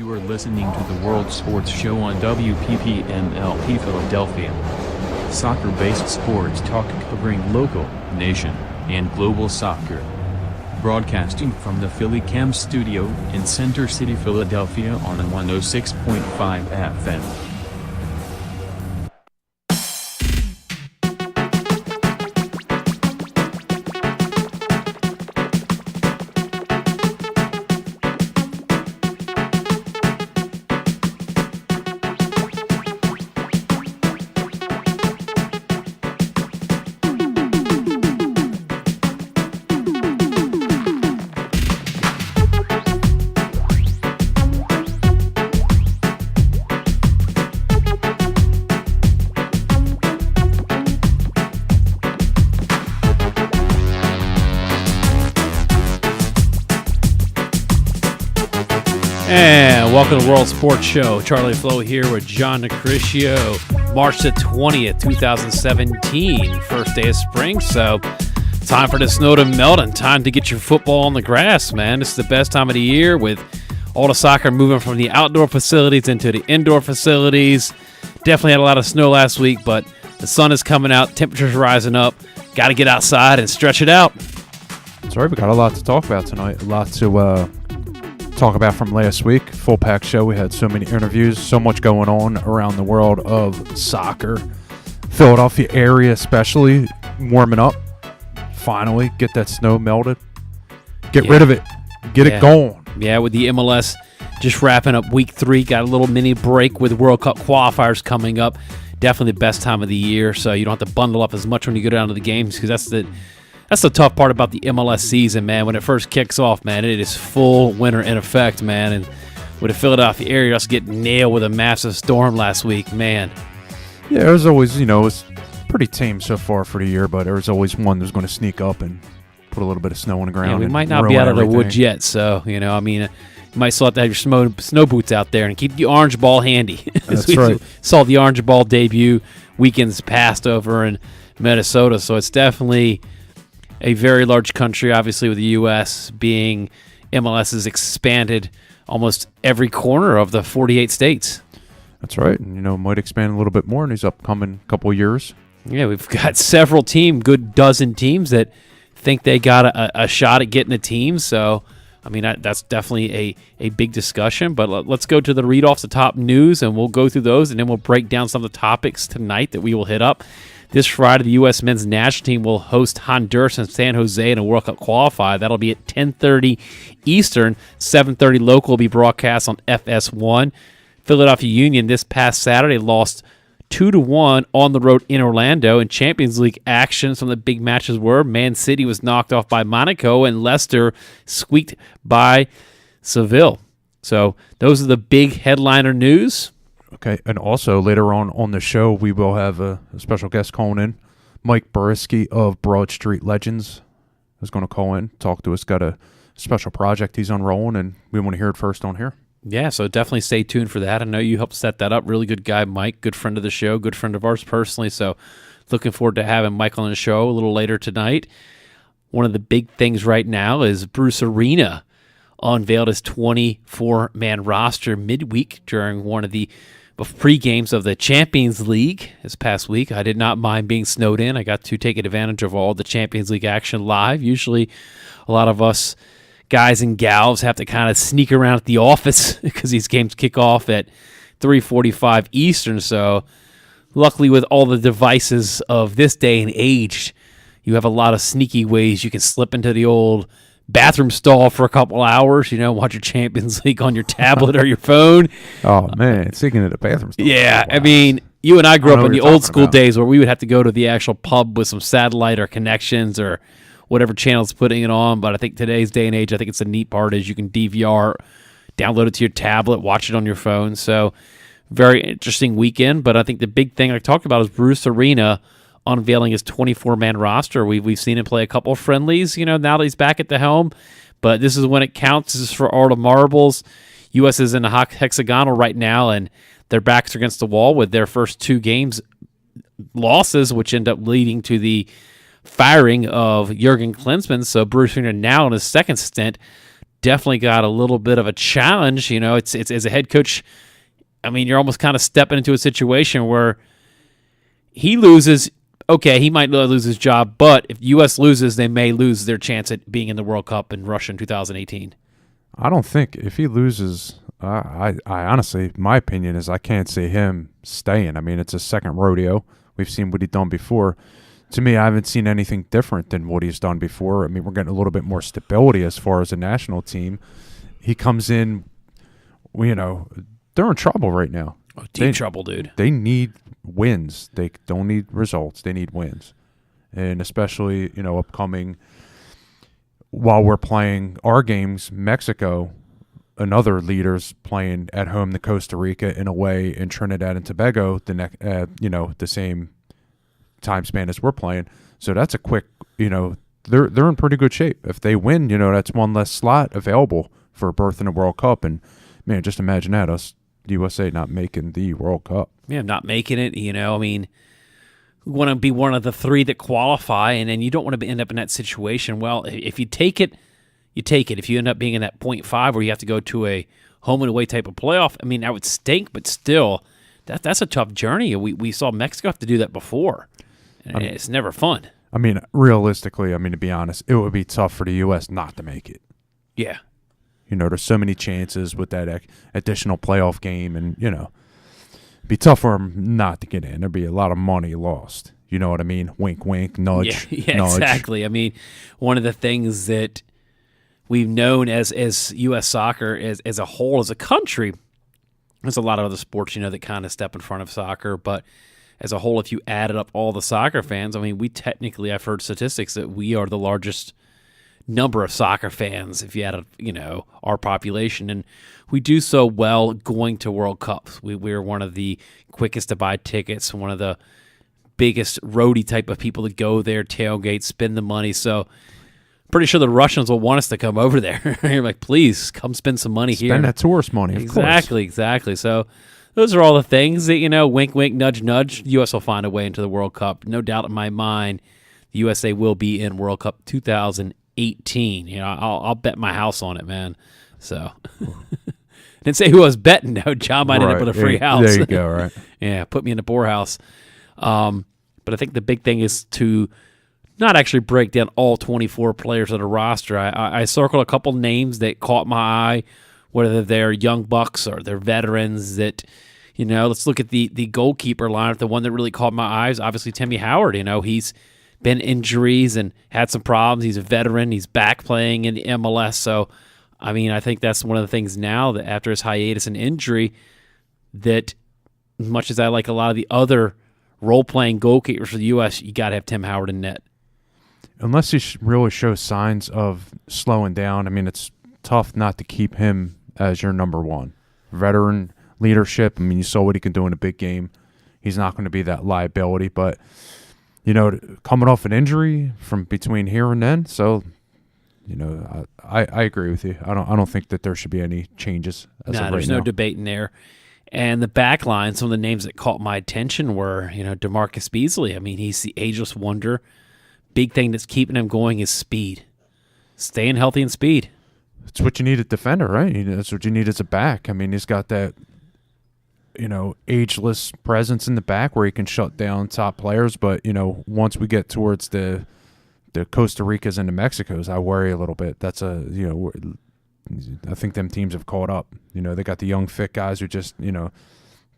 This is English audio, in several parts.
You are listening to the World Sports Show on WPPM LP Philadelphia. Soccer-based sports talk covering local, nation, and global soccer. Broadcasting from the Philly Cam studio in Center City, Philadelphia on 106.5 FM. And welcome to the World Sports Show. Charlie Flowe here with John DiCriscio. March the 20th, 2017, first day of spring. So, time for the snow to melt and time to get your football on the grass, man. This is the best time of the year with all the soccer moving from the outdoor facilities into the indoor facilities. Definitely had a lot of snow last week, but the sun is coming out, temperatures rising up. Got to get outside and stretch it out. That's right, we got a lot to talk about tonight. A lot to talk about from last week. Full pack show. We had so many interviews, so much going on around the world of soccer. Philadelphia area especially warming up. Finally get that snow melted. Get rid of it. Get it going. Yeah, with the MLS just wrapping up week 3. Got a little mini break with World Cup qualifiers coming up. Definitely the best time of the year, so you don't have to bundle up as much when you go down to the games, because that's the tough part about the MLS season, man. When it first kicks off, man, it is full winter in effect, man. And with the Philadelphia area us getting nailed with a massive storm last week, man. Yeah, there's always, it's pretty tame so far for the year, but there's always one that's going to sneak up and put a little bit of snow on the ground. Yeah, we might not be out of the woods yet, so, you might still have to have your snow boots out there and keep the orange ball handy. That's right. Saw the orange ball debut weekends past over in Minnesota, so it's definitely a very large country, obviously, with the U.S. being MLS has expanded almost every corner of the 48 states. That's right. And, might expand a little bit more in these upcoming couple of years. Yeah, we've got several good dozen teams that think they got a shot at getting a team. So, that's definitely a big discussion. But let's go to the read-offs, the top news, and we'll go through those, and then we'll break down some of the topics tonight that we will hit up. This Friday, the U.S. men's national team will host Honduras and San Jose in a World Cup qualifier. That'll be at 10:30 Eastern, 7:30 local will be broadcast on FS1. Philadelphia Union this past Saturday lost 2-1 on the road in Orlando. In Champions League action, some of the big matches were Man City was knocked off by Monaco and Leicester squeaked by Seville. So those are the big headliner news. Okay, and also later on the show, we will have a special guest calling in. Mike Barycki of Broad Street Legends is going to call in, talk to us. Got a special project he's unrolling, and we want to hear it first on here. Yeah, so definitely stay tuned for that. I know you helped set that up. Really good guy, Mike. Good friend of the show, good friend of ours personally. So looking forward to having Mike on the show a little later tonight. One of the big things right now is Bruce Arena unveiled his 24-man roster midweek during one of the pre-games of the Champions League this past week. I did not mind being snowed in. I got to take advantage of all the Champions League action live. Usually a lot of us guys and gals have to kind of sneak around at the office because these games kick off at 3:45 Eastern. So luckily with all the devices of this day and age, you have a lot of sneaky ways you can slip into the old bathroom stall for a couple hours, watch your Champions League on your tablet or your phone. Oh, man, speaking of the bathroom stall. Yeah, wow. You and I grew up in the old school days where we would have to go to the actual pub with some satellite or connections or whatever channel's putting it on. But I think today's day and age, I think it's a neat part is you can DVR, download it to your tablet, watch it on your phone. So very interesting weekend. But I think the big thing I talked about is Bruce Arena unveiling his 24-man roster. We've seen him play a couple of friendlies, now that he's back at the helm. But this is when it counts. This is for all the marbles. U.S. is in the hexagonal right now, and their backs are against the wall with their first 2 games losses, which end up leading to the firing of Jurgen Klinsmann. So Bruce Arena now in his second stint definitely got a little bit of a challenge. It's as a head coach, I mean, you're almost kind of stepping into a situation where he loses. Okay, he might lose his job, but if the U.S. loses, they may lose their chance at being in the World Cup in Russia in 2018. I don't think if he loses, I honestly, my opinion is I can't see him staying. I mean, it's a second rodeo. We've seen what he's done before. To me, I haven't seen anything different than what he's done before. I mean, we're getting a little bit more stability as far as a national team. He comes in, they're in trouble right now. Oh, deep trouble, dude. They need wins. They don't need results. They need wins. And especially, upcoming, while we're playing our games, Mexico, another leader's playing at home to Costa Rica in a way in Trinidad and Tobago, the same time span as we're playing. So that's a quick, they're in pretty good shape. If they win, that's one less slot available for a berth in the World Cup. And, man, just imagine that, us, USA, not making the World Cup. Yeah, not making it, I mean, we want to be one of the three that qualify, and then you don't want to end up in that situation. Well, if you take it, you take it. If you end up being in that 0.5 where you have to go to a home and away type of playoff, I mean, that would stink, but still, that's a tough journey. We saw Mexico have to do that before. And it's never fun. I mean, realistically, to be honest, it would be tough for the U.S. not to make it. Yeah. There's so many chances with that additional playoff game, and, it'd be tough for them not to get in. There'd be a lot of money lost. You know what I mean? Wink, wink, nudge, yeah, nudge. Exactly. I mean, one of the things that we've known as U.S. soccer as a whole, as a country, there's a lot of other sports, that kind of step in front of soccer, but as a whole, if you added up all the soccer fans, I mean, I've heard statistics that we are the largest number of soccer fans if you add up, our population, and we do so well going to World Cups. We're one of the quickest to buy tickets, one of the biggest roadie type of people to go there, tailgate, spend the money. So pretty sure the Russians will want us to come over there. You're like, please come spend some money here. Spend that tourist money, of course. Exactly. So those are all the things that, wink, wink, nudge, nudge. The U.S. will find a way into the World Cup. No doubt in my mind, the USA will be in World Cup 2018. I'll bet my house on it, man. So didn't say who I was betting. No, John might end up with a free house. There you go, right? Yeah, put me in the poorhouse. But I think the big thing is to not actually break down all 24 players of the roster. I circled a couple names that caught my eye, whether they're young bucks or they're veterans that, let's look at the goalkeeper lineup. The one that really caught my eyes, obviously Timmy Howard. He's been injuries and had some problems. He's a veteran. He's back playing in the MLS. So, I mean, I think that's one of the things now that after his hiatus and injury, that as much as I like a lot of the other role-playing goalkeepers for the U.S., you got to have Tim Howard in net. Unless he really shows signs of slowing down, I mean, it's tough not to keep him as your number one. Veteran leadership, I mean, you saw what he can do in a big game. He's not going to be that liability, but, coming off an injury from between here and then, so, I agree with you. I don't think that there should be any changes as of right now. There's no debate in there. And the back line, some of the names that caught my attention were, DeMarcus Beasley. I mean, he's the ageless wonder. Big thing that's keeping him going is speed. Staying healthy and speed. It's what you need at defender, right? That's what you need as a back. I mean, he's got that, ageless presence in the back where he can shut down top players. But, once we get towards the Costa Ricas and the Mexicos, I worry a little bit. That's I think them teams have caught up. They got the young, fit guys who just,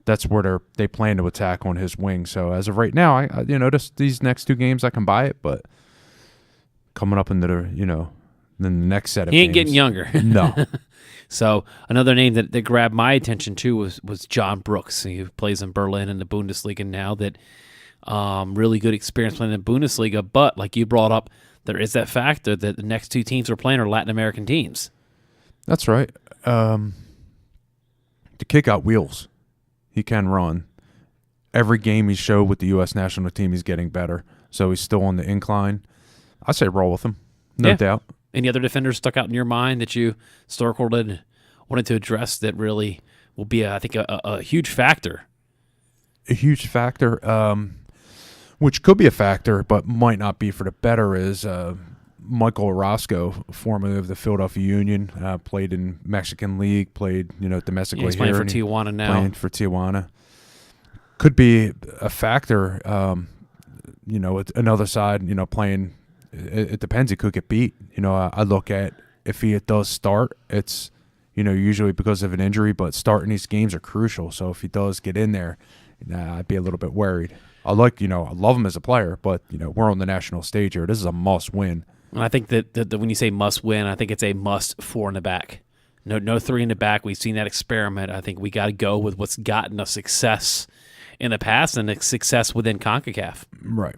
that's where they plan to attack on his wing. So as of right now, I these next two games I can buy it, but coming up into the next set of games, he ain't getting younger. No. So another name that grabbed my attention too was John Brooks. He plays in Berlin in the Bundesliga now. That really good experience playing in the Bundesliga. But like you brought up, there is that factor that the next two teams we're playing are Latin American teams. That's right. The kid got wheels. He can run. Every game he showed with the U.S. national team, he's getting better. So he's still on the incline. I say roll with him, no doubt. Any other defenders stuck out in your mind that you circled and wanted to address that really will be, I think, a huge factor? A huge factor, which could be a factor, but might not be for the better, is Michael Orozco, formerly of the Philadelphia Union, played in Mexican League, played domestically he's playing here. for Tijuana now. Playing for Tijuana. Could be a factor. Another side, playing. It depends. He could get beat. I look at if he does start, it's usually because of an injury, but starting these games are crucial. So if he does get in there, I'd be a little bit worried. I love him as a player, but we're on the national stage here. This is a must win. And I think that when you say must win, I think it's a must 4 in the back. No 3 in the back. We've seen that experiment. I think we got to go with what's gotten us success in the past and the success within CONCACAF. Right.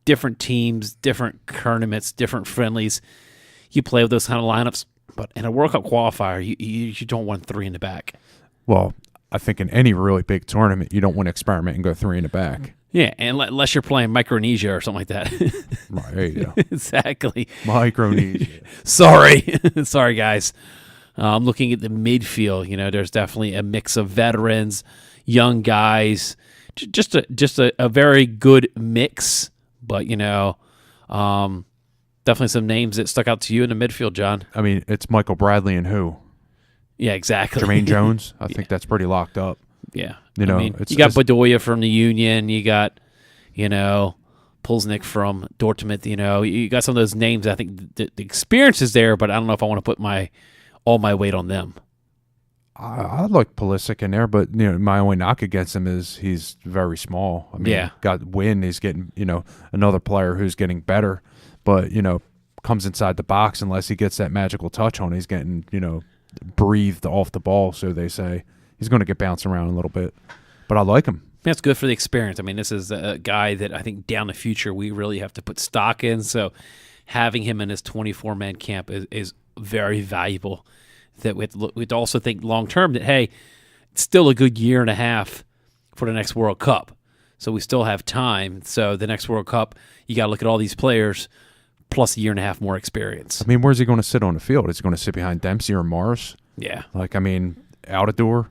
Different teams, different tournaments, different friendlies. You play with those kind of lineups, but in a World Cup qualifier, you don't want 3 in the back. Well, I think in any really big tournament, you don't want to experiment and go 3 in the back. Yeah, unless you're playing Micronesia or something like that. Right, there you go. Exactly. Micronesia. Sorry, guys. I'm looking at the midfield. There's definitely a mix of veterans, young guys, just a very good mix. But definitely some names that stuck out to you in the midfield, John. It's Michael Bradley and who? Yeah, exactly. Jermaine Jones. I think that's pretty locked up. Yeah. You got Bedoya from the Union. You got, Pulsnik from Dortmund. You got some of those names. I think the experience is there, but I don't know if I want to put all my weight on them. I like Pulisic in there, but my only knock against him is he's very small. Got Win. He's getting another player who's getting better, but comes inside the box unless he gets that magical touch on. He's getting breathed off the ball, so they say. He's going to get bounced around a little bit, but I like him. That's good for the experience. This is a guy that I think down the future we really have to put stock in. So having him in his 24-man camp is very valuable. That we'd also think long-term that, hey, it's still a good year and a half for the next World Cup. So we still have time. So the next World Cup, you got to look at all these players plus a year and a half more experience. Where's he going to sit on the field? Is he going to sit behind Dempsey or Morris? Yeah. Out of door.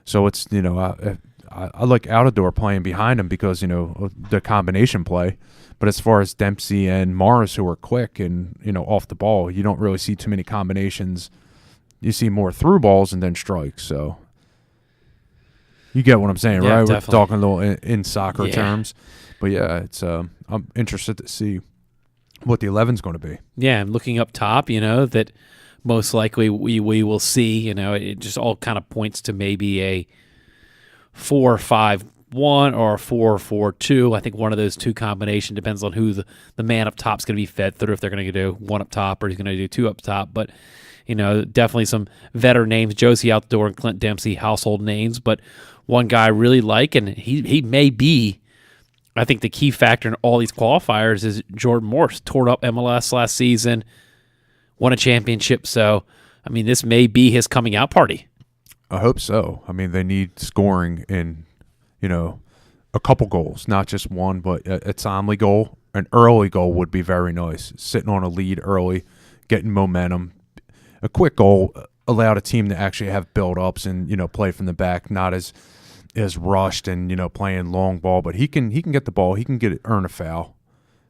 So it's, I like Altidore playing behind him because, the combination play. But as far as Dempsey and Morris, who are quick and, off the ball, you don't really see too many combinations. You see more through balls and then strikes. So you get what I'm saying, yeah, right? Definitely. We're talking a little in soccer terms. But, yeah, it's I'm interested to see what the 11's going to be. Yeah, and looking up top, that most likely we will see, it just all kind of points to maybe a 4-5-1 or a 4-4-2. I think one of those two combination depends on who the man up top is going to be fed through, if they're going to do one up top or he's going to do two up top. But, definitely some veteran names, Josie Altidore and Clint Dempsey, household names. But one guy I really like, and he may be, I think the key factor in all these qualifiers is Jordan Morse. Tore up MLS last season, won a championship. So, this may be his coming out party. I hope so. They need scoring in, a couple goals, not just one, but a timely goal. An early goal would be very nice. Sitting on a lead early, getting momentum. A quick goal allowed a team to actually have build-ups and, play from the back, not as rushed and, playing long ball. But he can get the ball. He can earn a foul.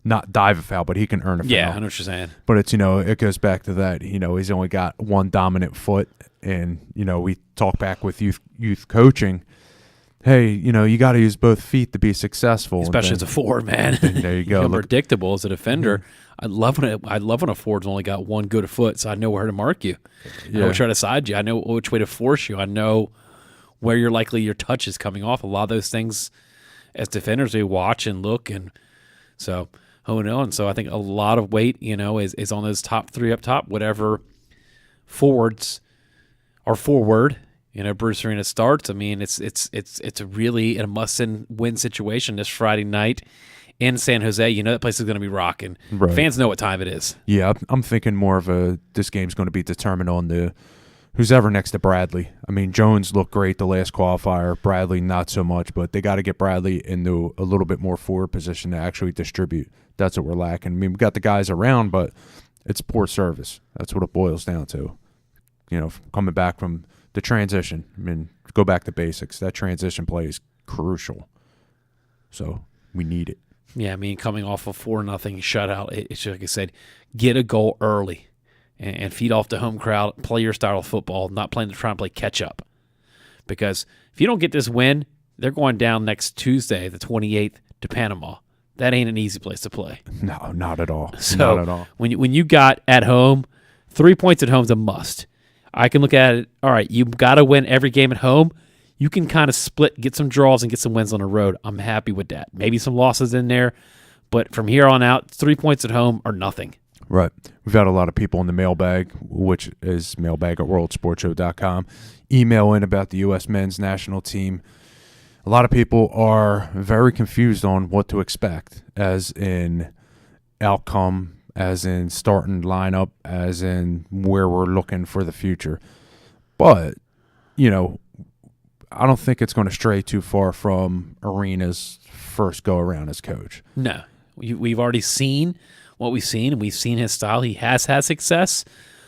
Not dive a foul, but he can earn a foul. Yeah, I know what you're saying. But it's, it goes back to that, he's only got one dominant foot. And, we talk back with youth coaching. Hey, you got to use both feet to be successful. Especially as a forward, man. There you go. Unpredictable as a defender. Mm-hmm. I love when a forward's only got one good foot, so I know where to mark you. I know which way to side you. I know which way to force you. I know where your touch is coming off. A lot of those things as defenders, we watch and look, and so who knows? And so I think a lot of weight, is on those top three up top. Whatever forwards are forward, Bruce Arena starts. It's really a must-win situation this Friday night in San Jose. That place is going to be rocking. Right. Fans know what time it is. Yeah, I'm thinking more of this game's going to be determined on who's ever next to Bradley. Jones looked great the last qualifier. Bradley, not so much, but they got to get Bradley into a little bit more forward position to actually distribute. That's what we're lacking. We've got the guys around, but it's poor service. That's what it boils down to. Coming back from the transition. Go back to basics. That transition play is crucial. So we need it. Yeah, I mean, coming off a 4-0 shutout, it's like I said, get a goal early and feed off the home crowd, play your style of football, not trying to play catch-up. Because if you don't get this win, they're going down next Tuesday, the 28th, to Panama. That ain't an easy place to play. No, not at all. So not at all. when you got at home, 3 points at home is a must. I can look at it, all right, you've got to win every game at home. You can kind of split, get some draws, and get some wins on the road. I'm happy with that. Maybe some losses in there, but from here on out, 3 points at home are nothing. Right. We've had a lot of people in the mailbag, which is mailbag@worldsportshow.com, email in about the U.S. men's national team. A lot of people are very confused on what to expect, as in outcome, as in starting lineup, as in where we're looking for the future. But, I don't think it's going to stray too far from Arena's first go-around as coach. No. We've already seen what we've seen, and we've seen his style. He has had success.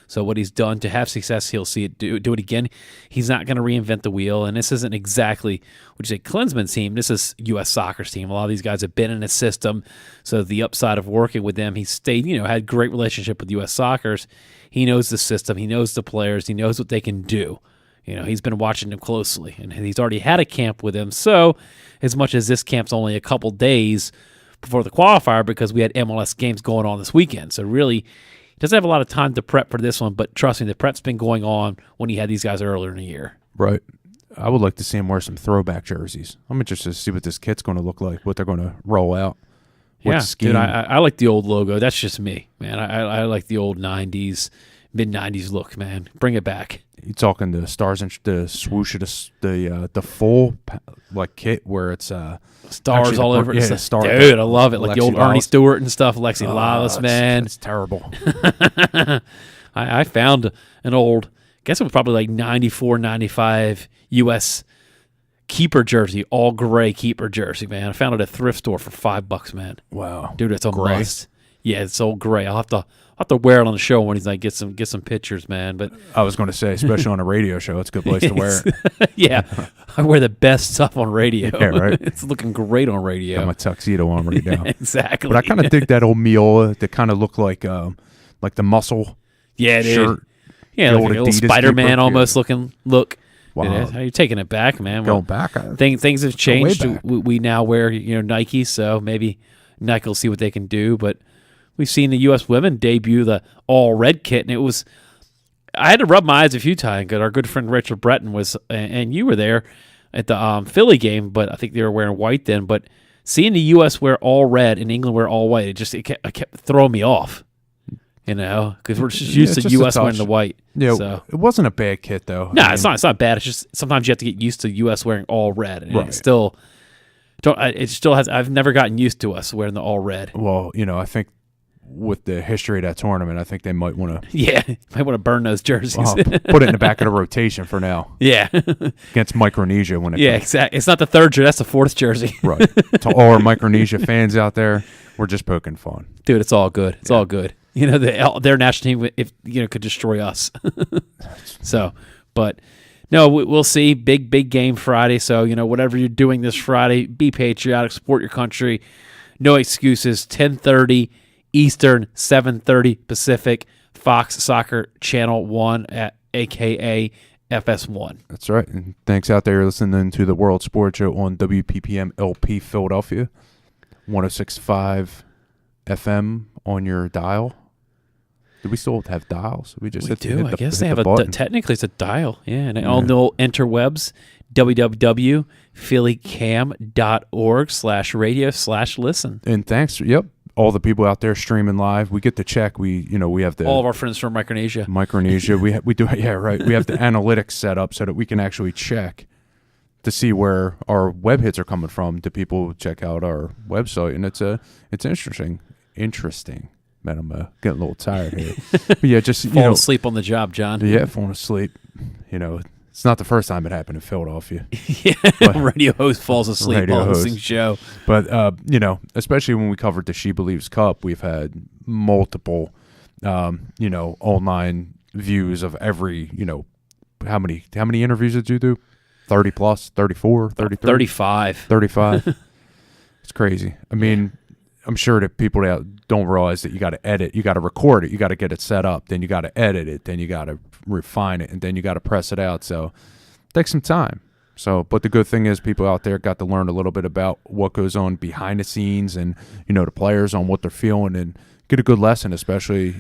So what he's done to have success, he'll see it do it again. He's not going to reinvent the wheel, and this isn't exactly, would you say, Klinsman's team. This is U.S. Soccer's team. A lot of these guys have been in a system, so the upside of working with them, he stayed, had great relationship with U.S. Soccer's. He knows the system. He knows the players. He knows what they can do. He's been watching them closely, and he's already had a camp with them. So as much as this camp's only a couple days before the qualifier, because we had MLS games going on this weekend, so really he doesn't have a lot of time to prep for this one, but trust me, the prep's been going on when he had these guys earlier in the year. Right. I would like to see him wear some throwback jerseys. I'm interested to see what this kit's going to look like, what they're going to roll out. Yeah, dude, I like the old logo. That's just me, man. I like the old 90s, mid-90s look, man. Bring it back. You talking the stars and the swoosh of the full kit where it's stars all over. Yeah, star. Dude, I love it. Like Lexi the old Lawless. Ernie Stewart and stuff. Lexi Lawless, man. It's terrible. I found an old, I guess it was probably like 94, 95 U.S. keeper jersey, all gray keeper jersey, man. I found it at a thrift store for $5, man. Wow, dude, it's a gray? must. Yeah, it's all gray. I'll have to wear it on the show when he's like get some pictures, man. But I was going to say, especially on a radio show, it's a good place to wear it. Yeah, I wear the best stuff on radio. Yeah, right. It's looking great on radio. Got my tuxedo on right now. Exactly. But I kind of dig that old Miola that kind of looked like the muscle. Yeah, dude. Shirt. Yeah, like a little Adidas Spider-Man keeper. almost looking look. Wow. Dude, how you taking it back, man? Going back. Things have changed. way back. We now wear Nike, so maybe Nike will see what they can do. But we've seen the U.S. women debut the all-red kit, and it was – I had to rub my eyes a few times because our good friend Rachel Breton was – and you were there at the Philly game, but I think they were wearing white then. But seeing the U.S. wear all red and England wear all white, it kept throwing me off, because we're just used to U.S. wearing the white. Yeah, so. It wasn't a bad kit, though. No, it's not bad. It's just sometimes you have to get used to U.S. wearing all red. And Right. it still has – I've never gotten used to us wearing the all red. Well, I think – with the history of that tournament, I think they might want to. Yeah, might want to burn those jerseys. Put it in the back of the rotation for now. Yeah, Against Micronesia when it yeah, comes. exactly. It's not the third jersey; that's the fourth jersey. Right. To all our Micronesia fans out there, we're just poking fun. Dude, it's all good. It's all good. Their national team, if could destroy us. So, but no, we'll see. Big game Friday. So whatever you're doing this Friday, be patriotic, support your country. No excuses. 10:30. Eastern, 7:30 Pacific, Fox Soccer Channel 1, a.k.a. FS1. That's right. And thanks out there listening to the World Sports Show on WPPM LP Philadelphia, 106.5 FM on your dial. Do we still have dials? We do. I guess they have technically it's a dial. Yeah, and all the interwebs, www.phillycam.org/radio/listen. And thanks. Yep. All the people out there streaming live, we get to check. We have the all of our friends from Micronesia. we do. Yeah, right. We have the analytics set up so that we can actually check to see where our web hits are coming from. Do people check out our website? And it's interesting. Man, I'm getting a little tired here. But yeah, just falling asleep on the job, John. Yeah, falling asleep. It's not the first time it happened in Philadelphia. Yeah, radio host falls asleep while hosting show. But, especially when we covered the She Believes Cup, we've had multiple, online views of every, how many interviews did you do? 30 plus, 34, 33? 35. 35. It's crazy. I mean, I'm sure that people that don't realize that you got to edit, you got to record it, you got to get it set up, then you got to edit it, then you got to refine it, and then you got to press it out. So it takes some time. So, but the good thing is people out there got to learn a little bit about what goes on behind the scenes and, the players on what they're feeling and get a good lesson, especially,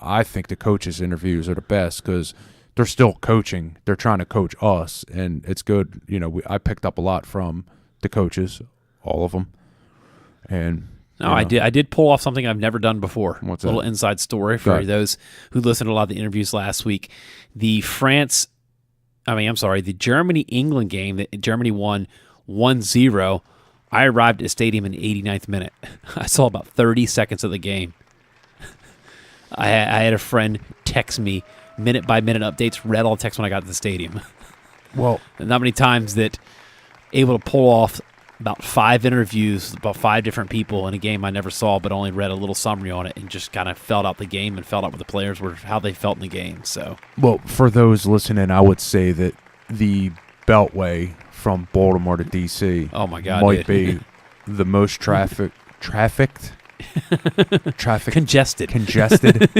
I think the coaches' interviews are the best because they're still coaching. They're trying to coach us, and it's good. I picked up a lot from the coaches, all of them. And no, I did pull off something I've never done before. What's a little that? inside story for those who listened to a lot of the interviews last week. The Germany-England game that Germany won 1-0. I arrived at the stadium in the 89th minute. I saw about 30 seconds of the game. I had a friend text me minute-by-minute updates, read all the text when I got to the stadium. Well, not many times that able to pull off about 5 interviews, about 5 different people in a game I never saw, but only read a little summary on it and just kind of felt out the game and felt out what the players were, how they felt in the game. So, well, for those listening, I would say that the Beltway from Baltimore to D.C. Oh my God, might be the most congested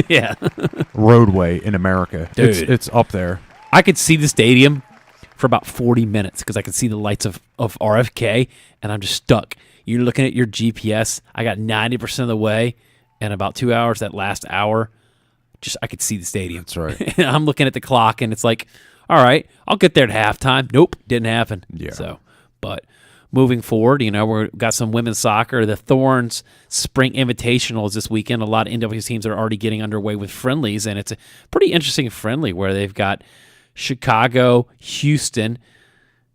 yeah, roadway in America. Dude. It's up there. I could see the stadium for about 40 minutes because I could see the lights of RFK, and I'm just stuck. You're looking at your GPS. I got 90% of the way, and about 2 hours, that last hour, I could see the stadium. That's right. And I'm looking at the clock, and it's like, all right, I'll get there at halftime. Nope, didn't happen. Yeah. So, but moving forward, we've got some women's soccer. The Thorns Spring Invitational is this weekend. A lot of NW teams are already getting underway with friendlies, and it's a pretty interesting friendly where they've got Chicago, Houston,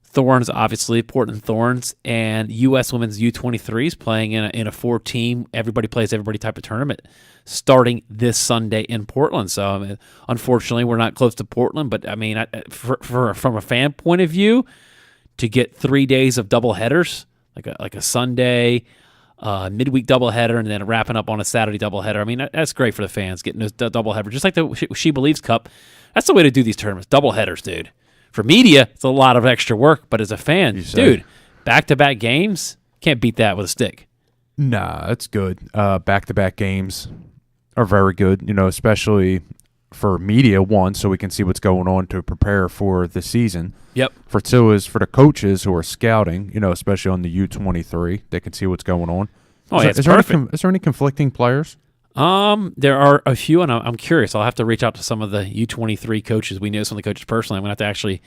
Thorns, obviously, Portland Thorns, and U.S. Women's U23s playing in a 4-team, everybody plays everybody type of tournament starting this Sunday in Portland. So, unfortunately, we're not close to Portland, but, from a fan point of view, to get 3 days of double headers, like a Sunday, midweek doubleheader, and then wrapping up on a Saturday doubleheader. That's great for the fans, getting those doubleheaders. Just like the She Believes Cup, that's the way to do these tournaments, doubleheaders, dude. For media, it's a lot of extra work, but as a fan, dude, back-to-back games, can't beat that with a stick. Nah, that's good. Back-to-back games are very good, especially for media, one, so we can see what's going on to prepare for the season. Yep. For two is for the coaches who are scouting, especially on the U23, they can see what's going on. Oh, it's perfect. Is there any conflicting players? There are a few, and I'm curious. I'll have to reach out to some of the U23 coaches. We know some of the coaches personally. I'm going to have to actually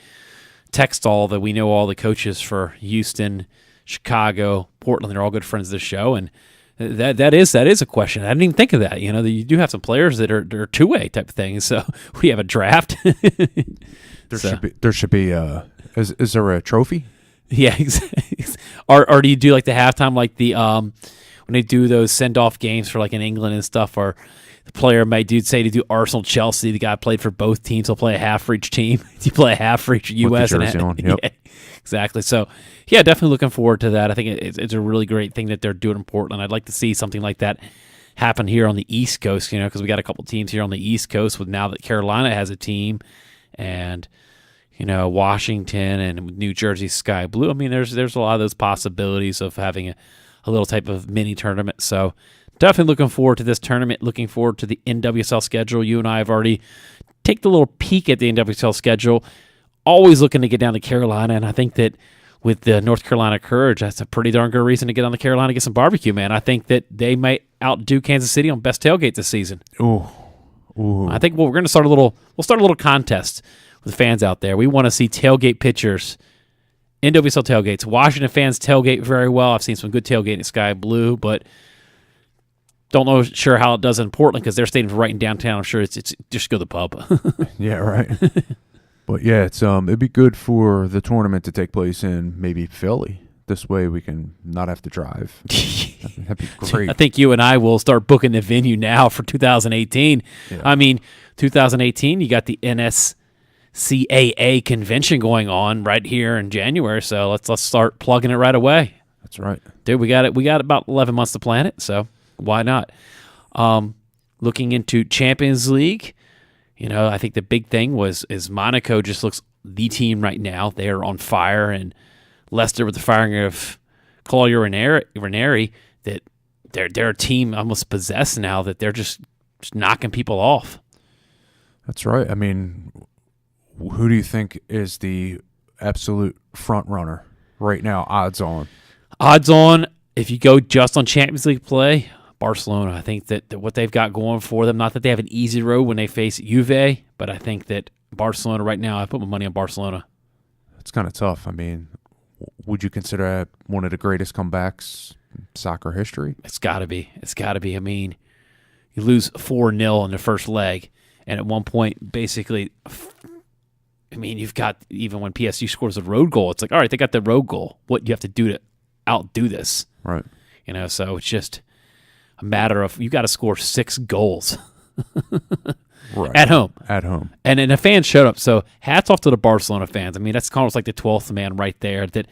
text we know all the coaches for Houston, Chicago, Portland. They're all good friends of the show, and that is a question. I didn't even think of that. You do have some players that are two-way type of things. So we have a draft. There should be. Is there a trophy? Yeah, exactly. Or do you do like the halftime, like the when they do those send-off games for like in England and stuff, or the player might say to do Arsenal, Chelsea, the guy played for both teams, he'll play a half for each team. You play a half for each U.S. With the jersey on. Yep. Yeah, exactly. So, yeah, definitely looking forward to that. I think it's a really great thing that they're doing in Portland. I'd like to see something like that happen here on the East Coast, because we got a couple teams here on the East Coast with now that Carolina has a team and, Washington and New Jersey Sky Blue. There's a lot of those possibilities of having a little type of mini tournament. So definitely looking forward to this tournament, looking forward to the NWSL schedule. You and I have already taken a little peek at the NWSL schedule, always looking to get down to Carolina, and I think that with the North Carolina Courage, that's a pretty darn good reason to get on the Carolina and get some barbecue, man. I think that they might outdo Kansas City on best tailgate this season. Ooh. I think we're going to start a little contest with fans out there. We want to see tailgate pictures, NWSL tailgates. Washington fans tailgate very well. I've seen some good tailgate in Sky Blue, but don't know sure how it does in Portland because their stadium's right in downtown. I'm sure it's just go to the pub. Yeah, right. But yeah, it'd be good for the tournament to take place in maybe Philly. This way we can not have to drive. That'd be great. I think you and I will start booking the venue now for 2018. Yeah. 2018, you got the NSCAA convention going on right here in January, so let's start plugging it right away. That's right. Dude, we got about 11 months to plan it, so why not? Looking into Champions League, I think the big thing is Monaco just looks the team right now. They are on fire, and Leicester with the firing of Claudio Ranieri, that they're a team almost possessed now that they're just knocking people off. That's right. I mean, who do you think is the absolute front runner right now? Odds on. Odds on, if you go just on Champions League play, Barcelona. I think that what they've got going for them, not that they have an easy road when they face Juve, but I think that Barcelona right now, I put my money on Barcelona. It's kind of tough. I mean, would you consider that one of the greatest comebacks in soccer history? It's got to be. It's got to be. I mean, you lose 4-0 in the first leg, and at one point, basically, I mean, you've got, even when PSG scores a road goal, it's like, all right, they got the road goal. What do you have to do to outdo this? Right. So it's just a matter of, you got to score 6 goals. Right. At home. At home. And the fans showed up. So hats off to the Barcelona fans. I mean, that's almost like the 12th man right there, that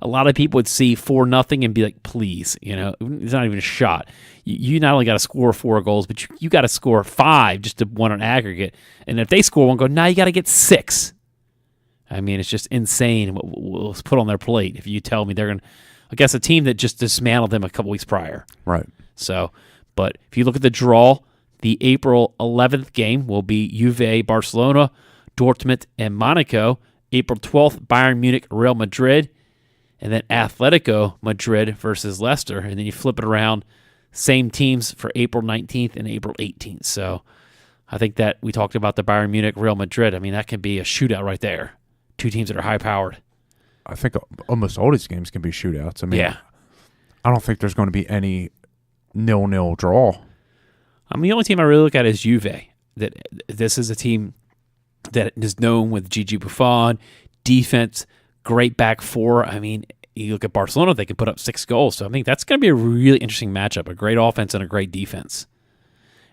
a lot of people would see 4-0 and be like, please, it's not even a shot. You not only got to score 4 goals, but you got to score 5 just to win an aggregate. And if they score 1 goal, now you got to get 6. I mean, it's just insane what was put on their plate. If you tell me they're going to, I guess, a team that just dismantled them a couple weeks prior. Right. So, but if you look at the draw, the April 11th game will be Juve, Barcelona, Dortmund, and Monaco. April 12th, Bayern Munich, Real Madrid, and then Atletico Madrid versus Leicester. And then you flip it around, same teams for April 19th and April 18th. So I think that we talked about the Bayern Munich, Real Madrid. I mean, that can be a shootout right there. 2 teams that are high-powered. I think almost all these games can be shootouts. I mean, yeah. I don't think there's going to be any 0-0 draw. I mean, the only team I really look at is Juve. That this is a team that is known with Gigi Buffon, defense, great back four. I mean, you look at Barcelona, they can put up 6 goals. So I think that's going to be a really interesting matchup, a great offense and a great defense.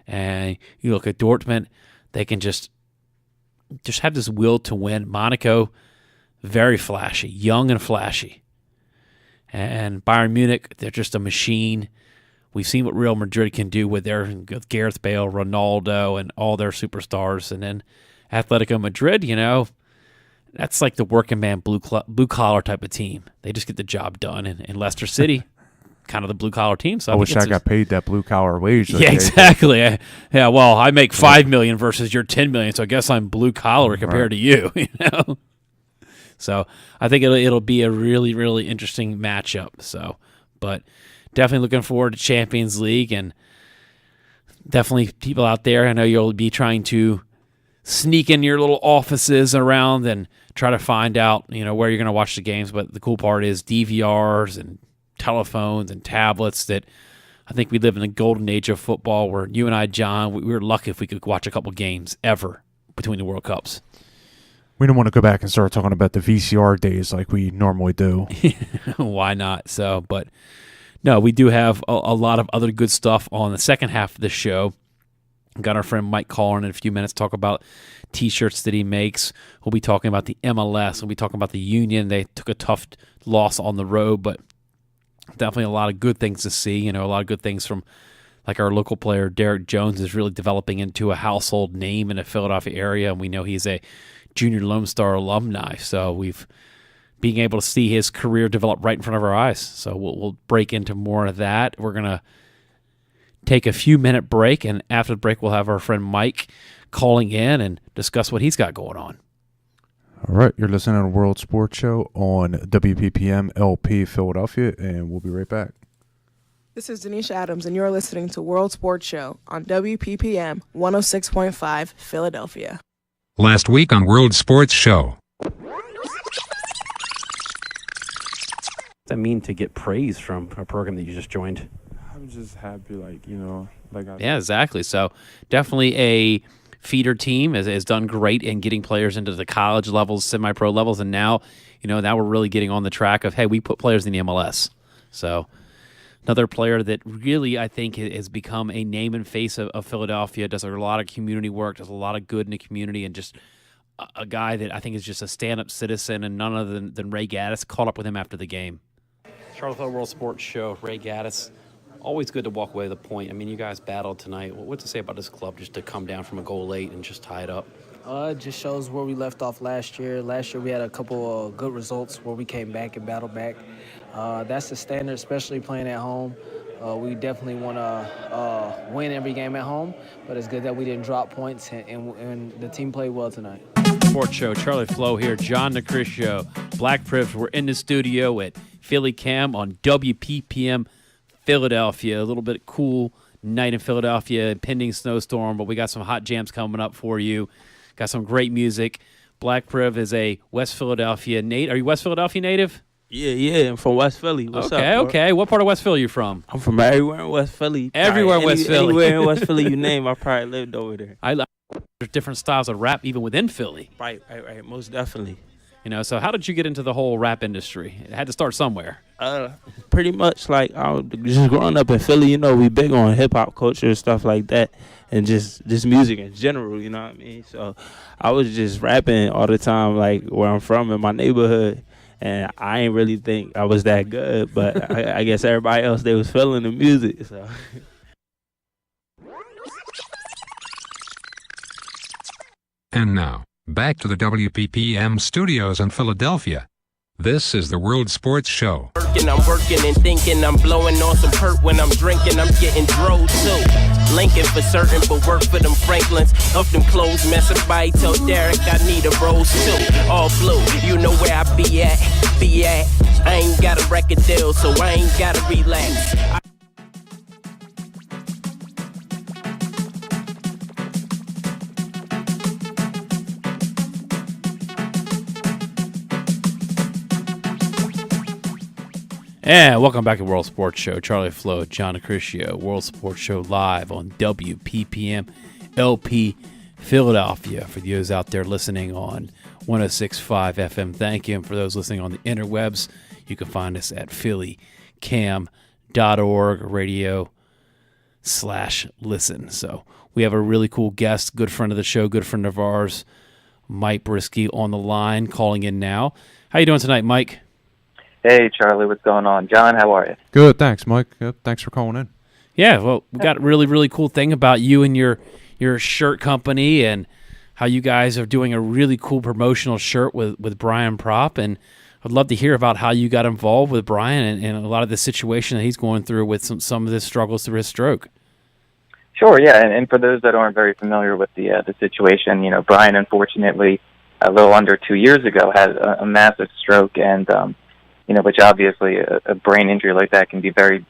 And you look at Dortmund, they can just have this will to win. Monaco, very flashy, young and flashy. And Bayern Munich, they're just a machine. We've seen what Real Madrid can do with Gareth Bale, Ronaldo, and all their superstars. And then Atletico Madrid, that's like the working man, blue-collar type of team. They just get the job done. And Leicester City, kind of the blue-collar team. So I wish I got paid that blue-collar wage. Yeah, exactly. Yeah, well, I make $5 million versus your $10 million, so I guess I'm blue-collar compared to you, So I think it'll be a really, really interesting matchup. So, but definitely looking forward to Champions League, and definitely people out there, I know you'll be trying to sneak in your little offices around and try to find out, where you're going to watch the games. But the cool part is DVRs and telephones and tablets. That I think we live in the golden age of football, where you and I, John, we were lucky if we could watch a couple games ever between the World Cups. We don't want to go back and start talking about the VCR days like we normally do. Why not? So, but no, we do have a lot of other good stuff on the second half of the show. Got our friend Mike calling in a few minutes, talk about T-shirts that he makes. We'll be talking about the MLS. We'll be talking about the Union. They took a tough loss on the road, but definitely a lot of good things to see. A lot of good things from, like, our local player, Derek Jones, is really developing into a household name in the Philadelphia area, and we know he's a Junior Lone Star alumni. So we've being able to see his career develop right in front of our eyes. So we'll break into more of that. We're going to take a few-minute break, and after the break, we'll have our friend Mike calling in and discuss what he's got going on. All right, you're listening to World Sports Show on WPPM LP Philadelphia, and we'll be right back. This is Denise Adams, and you're listening to World Sports Show on WPPM 106.5 Philadelphia. Last week on World Sports Show. What does that mean to get praise from a program that you just joined? I'm just happy, Yeah, exactly. So definitely a feeder team has done great in getting players into the college levels, semi-pro levels, and now, now we're really getting on the track of, hey, we put players in the MLS. So another player that really, I think, has become a name and face of Philadelphia, does a lot of community work, does a lot of good in the community, and just a guy that I think is just a stand-up citizen, and none other than Ray Gaddis. Caught up with him after the game. Charlotte World Sports Show, Ray Gaddis. Always good to walk away with a point. I mean, you guys battled tonight. What's to say about this club just to come down from a goal late and just tie it up? It just shows where we left off last year. Last year we had a couple of good results where we came back and battled back. That's the standard, especially playing at home. We definitely want to win every game at home, but it's good that we didn't drop points, and the team played well tonight. Sports Show, Charlie Flowe here, John DiCriscio, Black Prips. We're in the studio at Philly Cam on WPPM Philadelphia. A little bit cool night in Philadelphia, impending snowstorm, but we got some hot jams coming up for you. Got some great music. Black Priv is a West Philadelphia native. Are you West Philadelphia native? Yeah, I'm from West Philly. What's up, bro? Okay. What part of West Philly are you from? I'm from everywhere in West Philly. Everywhere in West Philly. Anywhere in West Philly you name, I probably lived over there. There's different styles of rap even within Philly. Right, most definitely. So how did you get into the whole rap industry? It had to start somewhere. Pretty much like I was just growing up in Philly, we big on hip hop culture and stuff like that, and just music in general, you know what I mean? So I was just rapping all the time, like where I'm from in my neighborhood, and I ain't really think I was that good, but I guess everybody else, they was feeling the music, so. And now, back to the WPPM studios in Philadelphia. This is the World Sports Show. I'm working and thinking I'm blowing on some hurt when I'm drinking. I'm getting drove too. Lincoln for certain, but work for them Franklins. Up them clothes, mess somebody tell Derek I need a rose too. All blue, you know where I be at. I ain't got a record deal, so I ain't gotta relax. And welcome back to World Sports Show. Charlie Flowe, John DiCriscio, World Sports Show live on WPPM LP Philadelphia. For those out there listening on 106.5 FM, thank you. And for those listening on the interwebs, you can find us at phillycam.org radio/listen. So we have a really cool guest, good friend of the show, good friend of ours, Mike Barycki on the line, calling in now. How you doing tonight, Mike? Hey, Charlie, what's going on? John, how are you? Good, thanks, Mike. Thanks for calling in. Yeah, well, we got a really, really cool thing about you and your shirt company and how you guys are doing a really cool promotional shirt with Brian Propp. And I'd love to hear about how you got involved with Brian and a lot of the situation that he's going through with some of the struggles through his stroke. Sure, yeah, and for those that aren't very familiar with the situation, Brian, unfortunately, a little under 2 years ago, had a massive stroke, and which obviously a brain injury like that can be very,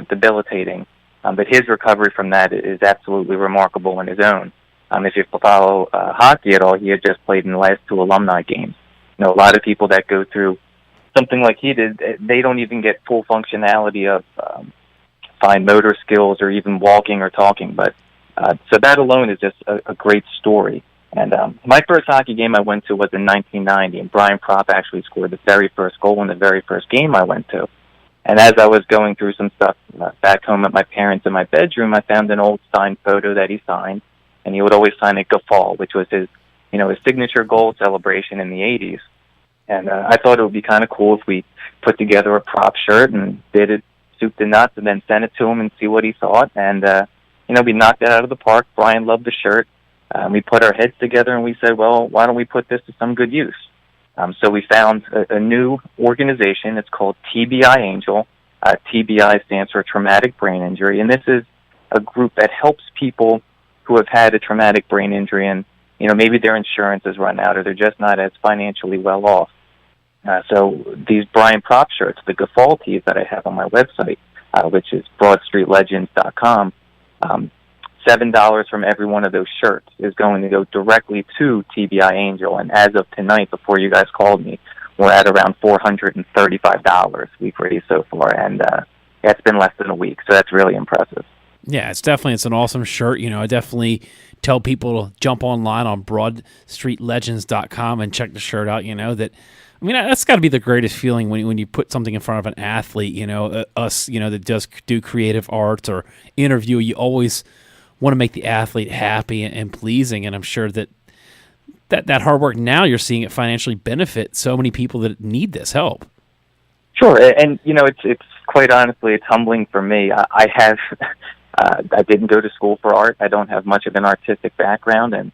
debilitating. But his recovery from that is absolutely remarkable in his own. If you follow hockey at all, he had just played in the last 2 alumni games. A lot of people that go through something like he did, they don't even get full functionality of fine motor skills or even walking or talking. But so that alone is just a great story. And my first hockey game I went to was in 1990, and Brian Propp actually scored the very first goal in the very first game I went to. And as I was going through some stuff back home at my parents' in my bedroom, I found an old signed photo that he signed, and he would always sign it Gaffal, which was his signature goal celebration in the 80s. And I thought it would be kind of cool if we put together a Propp shirt and did it soup to nuts and then sent it to him and see what he thought. And, we knocked it out of the park. Brian loved the shirt. We put our heads together and we said, well, why don't we put this to some good use? So we found a new organization. It's called TBI Angel. TBI stands for Traumatic Brain Injury. And this is a group that helps people who have had a traumatic brain injury and, maybe their insurance has run out or they're just not as financially well off. So these Brian Propp shirts, the Gaffal tees that I have on my website, which is broadstreetlegends.com, $7 from every one of those shirts is going to go directly to TBI Angel. And as of tonight, before you guys called me, we're at around $435 we've raised so far. And it's been less than a week, so that's really impressive. Yeah, it's an awesome shirt. I definitely tell people to jump online on broadstreetlegends.com and check the shirt out. That's got to be the greatest feeling when you put something in front of an athlete, us, that does do creative arts or interview. You always want to make the athlete happy and pleasing, and I'm sure that hard work now you're seeing it financially benefit so many people that need this help. Sure, and it's quite honestly, it's humbling for me. I didn't go to school for art. I don't have much of an artistic background, and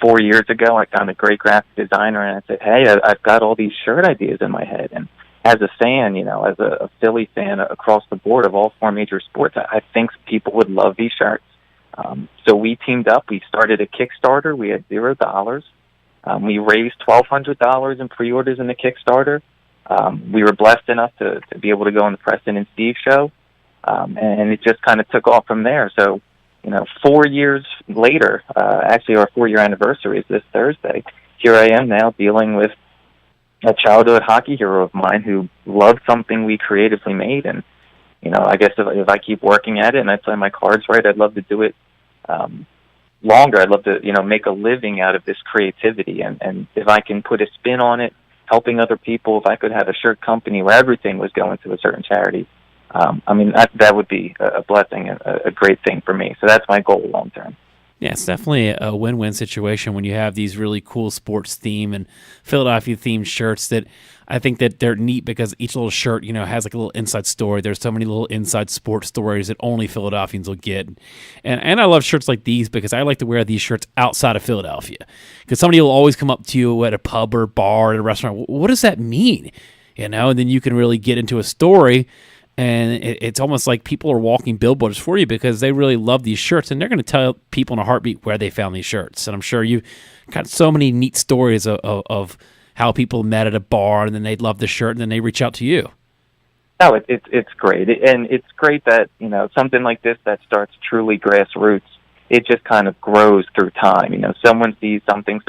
4 years ago I found a great graphic designer and I said, hey, I've got all these shirt ideas in my head, and as a fan, as a Philly fan across the board of all four major sports, I think people would love these shirts. So we teamed up. We started a Kickstarter. We had $0. We raised $1,200 in pre-orders in the Kickstarter. We were blessed enough to be able to go on the Preston and Steve show, and it just kind of took off from there. So, 4 years later, actually our 4-year anniversary is this Thursday, here I am now dealing with a childhood hockey hero of mine who loved something we creatively made. And, I guess if I keep working at it and I play my cards right, I'd love to do it longer. I'd love to, make a living out of this creativity. And if I can put a spin on it, helping other people, if I could have a shirt company where everything was going to a certain charity, that would be a blessing, a great thing for me. So that's my goal long term. Yeah, it's definitely a win-win situation when you have these really cool sports theme and Philadelphia themed shirts that I think that they're neat because each little shirt, has like a little inside story. There's so many little inside sports stories that only Philadelphians will get. And I love shirts like these because I like to wear these shirts outside of Philadelphia because somebody will always come up to you at a pub or bar at a restaurant. What does that mean? And then you can really get into a story. And it's almost like people are walking billboards for you because they really love these shirts, and they're going to tell people in a heartbeat where they found these shirts. And I'm sure you've got so many neat stories of how people met at a bar, and then they'd love the shirt, and then they reach out to you. No, it's great. And it's great that, something like this that starts truly grassroots, it just kind of grows through time. Someone sees something,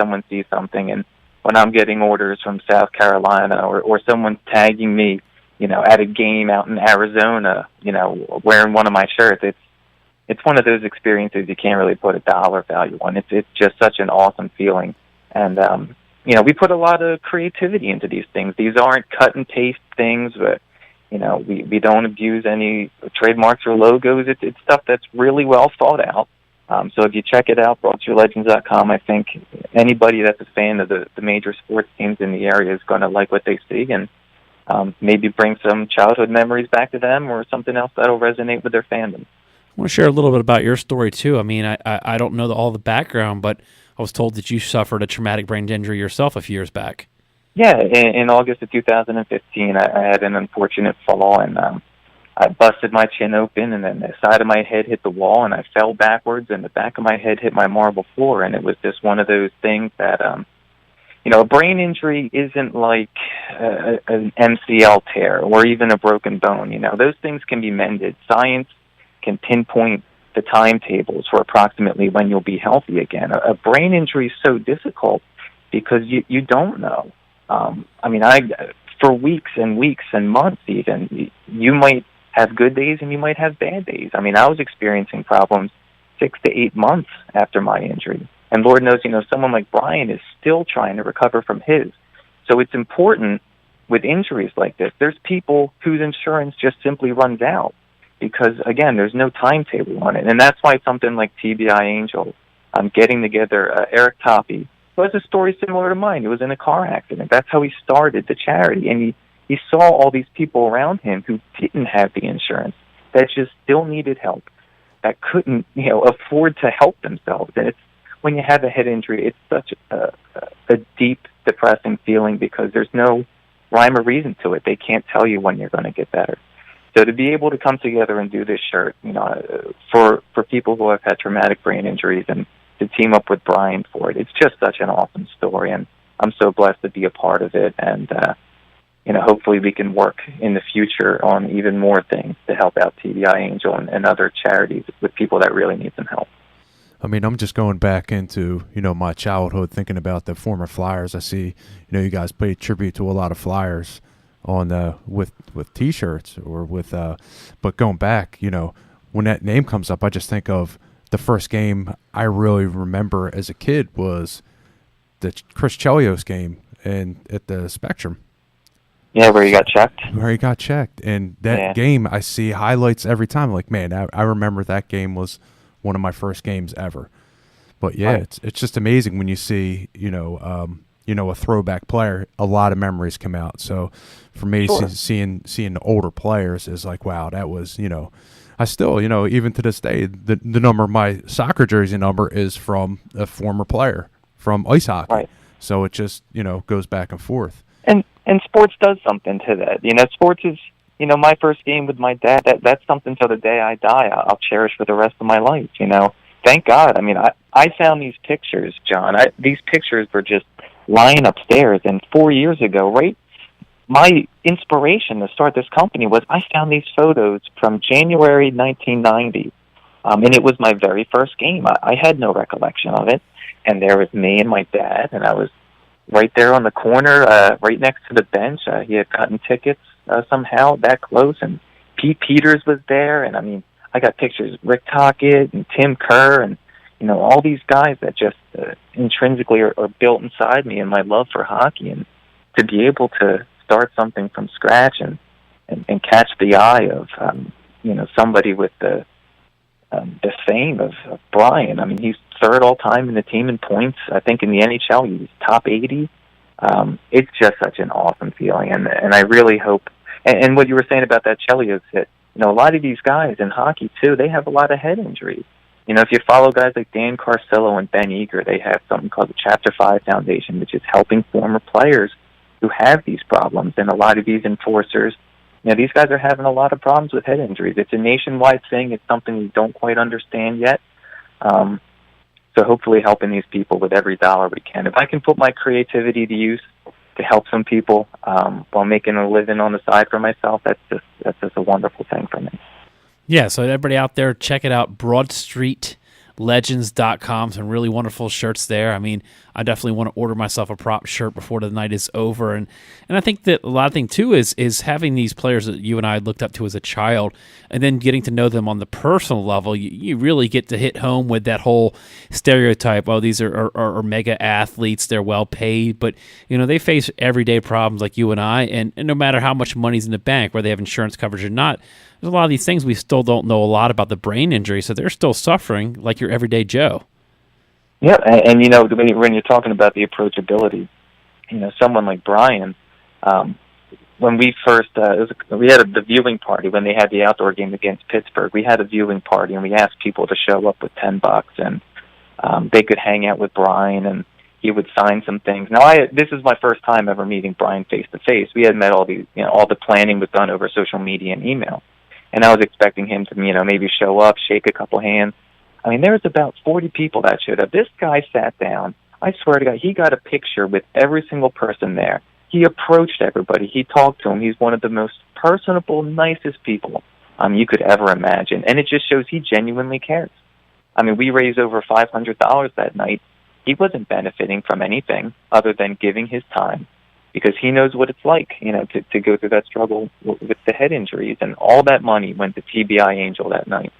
and when I'm getting orders from South Carolina or someone tagging me, at a game out in Arizona, wearing one of my shirts, it's one of those experiences you can't really put a dollar value on. It's just such an awesome feeling. And, we put a lot of creativity into these things. These aren't cut and paste things, but, we don't abuse any trademarks or logos. It's stuff that's really well thought out. So if you check it out, BronxRealLegends.com, I think anybody that's a fan of the major sports teams in the area is going to like what they see and maybe bring some childhood memories back to them or something else that'll resonate with their fandom. I want to share a little bit about your story, too. I don't know all the background, but I was told that you suffered a traumatic brain injury yourself a few years back. Yeah, in August of 2015, I had an unfortunate fall, and I busted my chin open, and then the side of my head hit the wall, and I fell backwards, and the back of my head hit my marble floor, and it was just one of those things that a brain injury isn't like an MCL tear or even a broken bone. Those things can be mended. Science can pinpoint the timetables for approximately when you'll be healthy again. A brain injury is so difficult because you don't know. For weeks and weeks and months even, you might have good days and you might have bad days. I was experiencing problems 6 to 8 months after my injury. And Lord knows, someone like Brian is still trying to recover from his. So it's important with injuries like this. There's people whose insurance just simply runs out because, again, there's no timetable on it. And that's why something like TBI Angel, getting together Eric Toppy, who has a story similar to mine. He was in a car accident. That's how he started the charity. And he saw all these people around him who didn't have the insurance, that just still needed help, that couldn't, afford to help themselves. And when you have a head injury, it's such a deep, depressing feeling because there's no rhyme or reason to it. They can't tell you when you're going to get better. So to be able to come together and do this shirt, for people who have had traumatic brain injuries and to team up with Brian for it, it's just such an awesome story. And I'm so blessed to be a part of it. And, hopefully we can work in the future on even more things to help out TBI Angel and other charities with people that really need some help. I'm just going back into, my childhood, thinking about the former Flyers. I see, you guys pay tribute to a lot of Flyers on with T-shirts or with, but going back, when that name comes up, I just think of the first game I really remember as a kid was the Chris Chelios game at the Spectrum. Yeah, where he got checked. And that game, I see highlights every time. Like, man, I remember that game was one of my first games ever. But yeah, right. It's just amazing when you see, a throwback player, a lot of memories come out. So for me, sure, seeing the older players is like, wow, that was, I still, even to this day, the number, my soccer jersey number is from a former player from ice hockey. Right. So it just, goes back and forth. And sports does something to that. Sports is, my first game with my dad. That's something till the day I die I'll cherish for the rest of my life. Thank God. I mean, I found these pictures, John. These pictures were just lying upstairs, and 4 years ago, right? My inspiration to start this company was I found these photos from January 1990, and it was my very first game. I had no recollection of it, and there was me and my dad, and I was right there on the corner, right next to the bench. He had gotten tickets somehow that close, and Pete Peters was there, and I mean, I got pictures of Rick Tocchet and Tim Kerr and, all these guys that just intrinsically are built inside me and my love for hockey, and to be able to start something from scratch and catch the eye of, somebody with the fame of Brian. I mean, he's third all time in the team in points. I think in the NHL he's top 80. It's just such an awesome feeling, and I really hope. And what you were saying about that Chelios hit, a lot of these guys in hockey too, they have a lot of head injuries. If you follow guys like Dan Carcillo and Ben Eager, they have something called the Chapter 5 Foundation, which is helping former players who have these problems. And a lot of these enforcers, these guys are having a lot of problems with head injuries. It's a nationwide thing. It's something we don't quite understand yet. So hopefully helping these people with every dollar we can. If I can put my creativity to use to help some people while making a living on the side for myself, that's just a wonderful thing for me. Yeah, so everybody out there, check it out, BroadStreetLegends.com. Some really wonderful shirts there. I mean, I definitely want to order myself a Propp shirt before the night is over. And I think that a lot of thing, too, is having these players that you and I looked up to as a child and then getting to know them on the personal level. You really get to hit home with that whole stereotype. Oh, these are mega athletes. They're well paid. But, they face everyday problems like you and I. And no matter how much money's in the bank, whether they have insurance coverage or not, there's a lot of these things we still don't know a lot about the brain injury, so they're still suffering like your everyday Joe. Yeah, and when you're talking about the approachability, someone like Brian, when we first, we had the viewing party when they had the outdoor game against Pittsburgh. We had a viewing party, and we asked people to show up with $10, and they could hang out with Brian, and he would sign some things. Now, this is my first time ever meeting Brian face to face. We had met all the planning was done over social media and email. And I was expecting him to, maybe show up, shake a couple hands. I mean, there was about 40 people that showed up. This guy sat down. I swear to God, he got a picture with every single person there. He approached everybody. He talked to him. He's one of the most personable, nicest people you could ever imagine. And it just shows he genuinely cares. I mean, we raised over $500 that night. He wasn't benefiting from anything other than giving his time, because he knows what it's like, to go through that struggle with the head injuries. And all that money went to TBI Angel that night.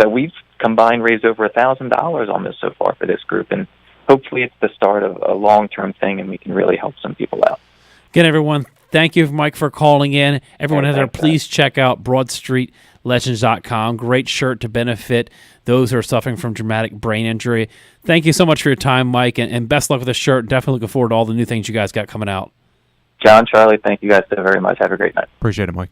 So we've combined raised over $1,000 on this so far for this group, and hopefully it's the start of a long-term thing, and we can really help some people out. Again, everyone, thank you, Mike, for calling in. Everyone out there, please check out BroadStreetLegends.com. Great shirt to benefit those who are suffering from traumatic brain injury. Thank you so much for your time, Mike, and best luck with the shirt. Definitely looking forward to all the new things you guys got coming out. John, Charlie, thank you guys so very much. Have a great night. Appreciate it, Mike.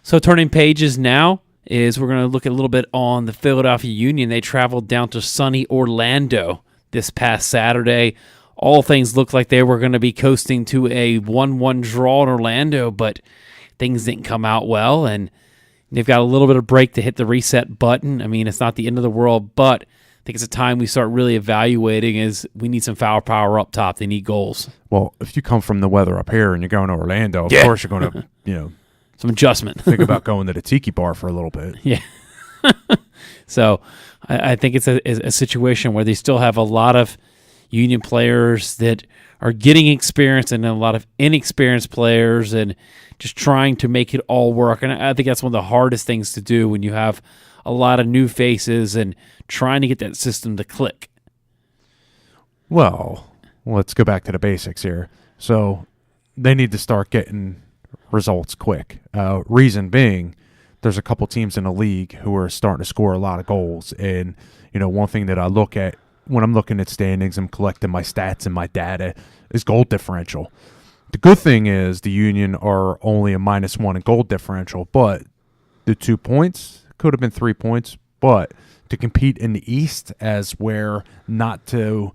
So turning pages now is we're going to look a little bit on the Philadelphia Union. They traveled down to sunny Orlando this past Saturday. All things looked like they were going to be coasting to a 1-1 draw in Orlando, but things didn't come out well, and they've got a little bit of break to hit the reset button. I mean, it's not the end of the world, but I think it's a time we start really evaluating is we need some foul power up top. They need goals. Well, if you come from the weather up here and you're going to Orlando, of course you're going to, some adjustment. think about going to the tiki bar for a little bit. Yeah. So I think it's a situation where they still have a lot of Union players that are getting experience and a lot of inexperienced players and just trying to make it all work. And I think that's one of the hardest things to do when you have a lot of new faces and trying to get that system to click. Well, let's go back to the basics here. So they need to start getting results quick. Reason being, there's a couple teams in the league who are starting to score a lot of goals. And, one thing that I look at when I'm looking at standings, I'm collecting my stats and my data, is goal differential. The good thing is the Union are only a -1 in goal differential, but the 2 points could have been 3 points. But to compete in the East as where not to